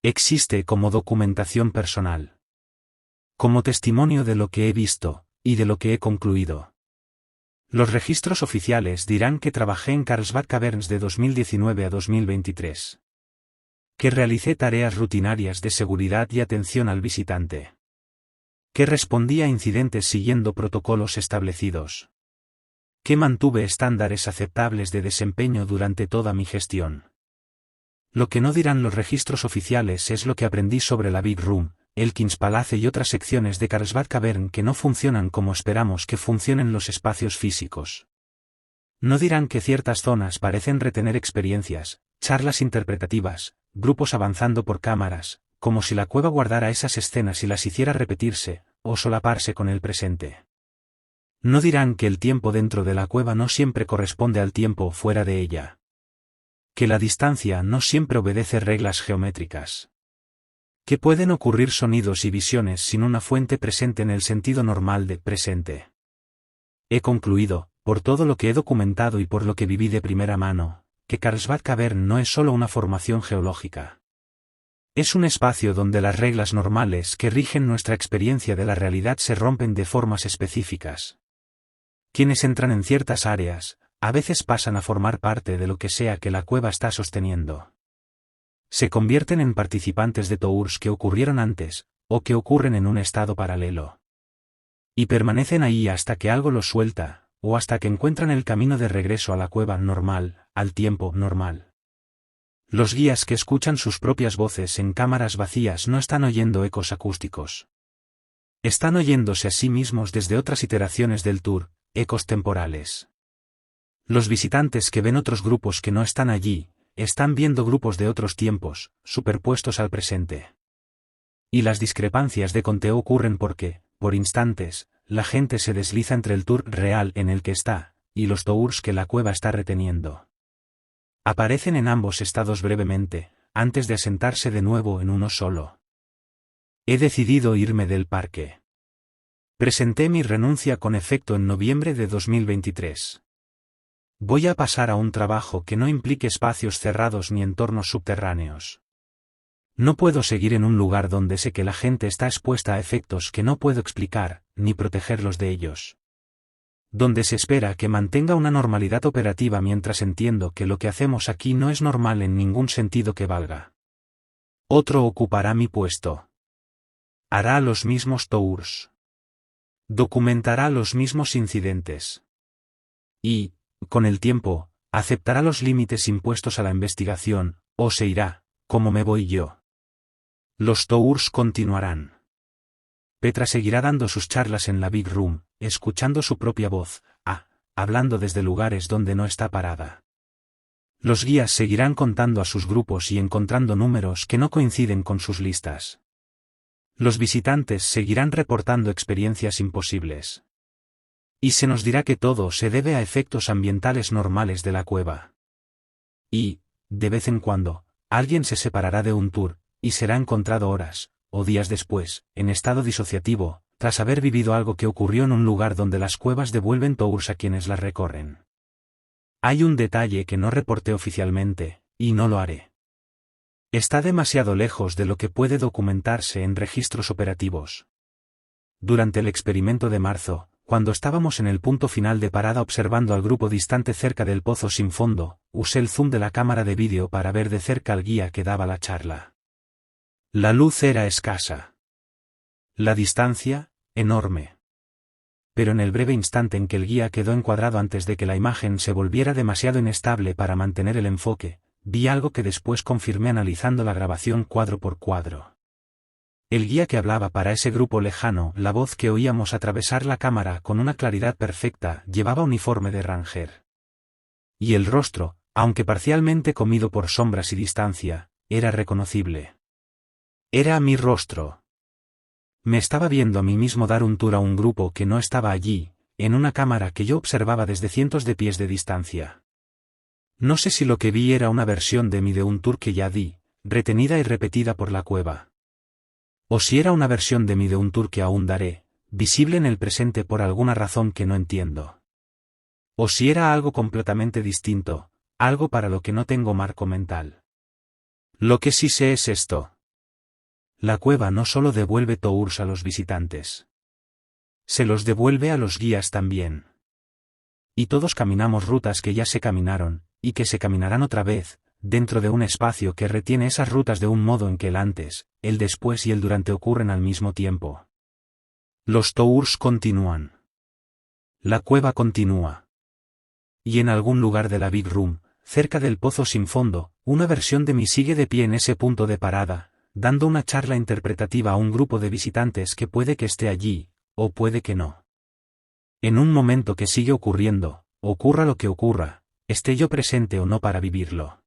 Existe como documentación personal. como testimonio de lo que he visto, y de lo que he concluido. Los registros oficiales dirán que trabajé en Carlsbad Caverns de 2019 a 2023. Que realicé tareas rutinarias de seguridad y atención al visitante. Que respondí a incidentes siguiendo protocolos establecidos. Que mantuve estándares aceptables de desempeño durante toda mi gestión. Lo que no dirán los registros oficiales es lo que aprendí sobre la Big Room, Elkins Palace y otras secciones de Carlsbad Cavern que no funcionan como esperamos que funcionen los espacios físicos. No dirán que ciertas zonas parecen retener experiencias, charlas interpretativas, grupos avanzando por cámaras, como si la cueva guardara esas escenas y las hiciera repetirse, o solaparse con el presente. No dirán que el tiempo dentro de la cueva no siempre corresponde al tiempo fuera de ella. Que la distancia no siempre obedece reglas geométricas. Que pueden ocurrir sonidos y visiones sin una fuente presente en el sentido normal de presente. He concluido, por todo lo que he documentado y por lo que viví de primera mano, que Carlsbad Cavern no es solo una formación geológica. Es un espacio donde las reglas normales que rigen nuestra experiencia de la realidad se rompen de formas específicas. Quienes entran en ciertas áreas, a veces pasan a formar parte de lo que sea que la cueva está sosteniendo. Se convierten en participantes de tours que ocurrieron antes, o que ocurren en un estado paralelo. Y permanecen ahí hasta que algo los suelta, o hasta que encuentran el camino de regreso a la cueva normal, al tiempo normal. Los guías que escuchan sus propias voces en cámaras vacías no están oyendo ecos acústicos. Están oyéndose a sí mismos desde otras iteraciones del tour, ecos temporales. Los visitantes que ven otros grupos que no están allí, están viendo grupos de otros tiempos, superpuestos al presente. Y las discrepancias de conteo ocurren porque, por instantes, la gente se desliza entre el tour real en el que está, y los tours que la cueva está reteniendo. Aparecen en ambos estados brevemente, antes de asentarse de nuevo en uno solo. He decidido irme del parque. Presenté mi renuncia con efecto en noviembre de 2023. Voy a pasar a un trabajo que no implique espacios cerrados ni entornos subterráneos. No puedo seguir en un lugar donde sé que la gente está expuesta a efectos que no puedo explicar, ni protegerlos de ellos. Donde se espera que mantenga una normalidad operativa mientras entiendo que lo que hacemos aquí no es normal en ningún sentido que valga. Otro ocupará mi puesto. Hará los mismos tours. Documentará los mismos incidentes. Y, con el tiempo, aceptará los límites impuestos a la investigación, o se irá, como me voy yo. Los tours continuarán. Petra seguirá dando sus charlas en la Big Room, escuchando su propia voz, hablando desde lugares donde no está parada. Los guías seguirán contando a sus grupos y encontrando números que no coinciden con sus listas. Los visitantes seguirán reportando experiencias imposibles. Y se nos dirá que todo se debe a efectos ambientales normales de la cueva. Y, de vez en cuando, alguien se separará de un tour, y será encontrado horas, o días después, en estado disociativo, tras haber vivido algo que ocurrió en un lugar donde las cuevas devuelven tours a quienes las recorren. Hay un detalle que no reporté oficialmente, y no lo haré. Está demasiado lejos de lo que puede documentarse en registros operativos. Durante el experimento de marzo, cuando estábamos en el punto final de parada observando al grupo distante cerca del pozo sin fondo, usé el zoom de la cámara de vídeo para ver de cerca al guía que daba la charla. La luz era escasa. La distancia, enorme. Pero en el breve instante en que el guía quedó encuadrado antes de que la imagen se volviera demasiado inestable para mantener el enfoque, vi algo que después confirmé analizando la grabación cuadro por cuadro. El guía que hablaba para ese grupo lejano, la voz que oíamos atravesar la cámara con una claridad perfecta, llevaba uniforme de ranger. Y el rostro, aunque parcialmente comido por sombras y distancia, era reconocible. Era mi rostro. Me estaba viendo a mí mismo dar un tour a un grupo que no estaba allí, en una cámara que yo observaba desde cientos de pies de distancia. No sé si lo que vi era una versión de mí de un tour que ya di, retenida y repetida por la cueva. O si era una versión de mí de un tour que aún daré, visible en el presente por alguna razón que no entiendo. O si era algo completamente distinto, algo para lo que no tengo marco mental. Lo que sí sé es esto. La cueva no solo devuelve tours a los visitantes. Se los devuelve a los guías también. Y todos caminamos rutas que ya se caminaron, y que se caminarán otra vez, dentro de un espacio que retiene esas rutas de un modo en que el antes, el después y el durante ocurren al mismo tiempo. Los tours continúan. La cueva continúa. Y en algún lugar de la Big Room, cerca del pozo sin fondo, una versión de mí sigue de pie en ese punto de parada, dando una charla interpretativa a un grupo de visitantes que puede que esté allí, o puede que no. En un momento que sigue ocurriendo, ocurra lo que ocurra, esté yo presente o no para vivirlo.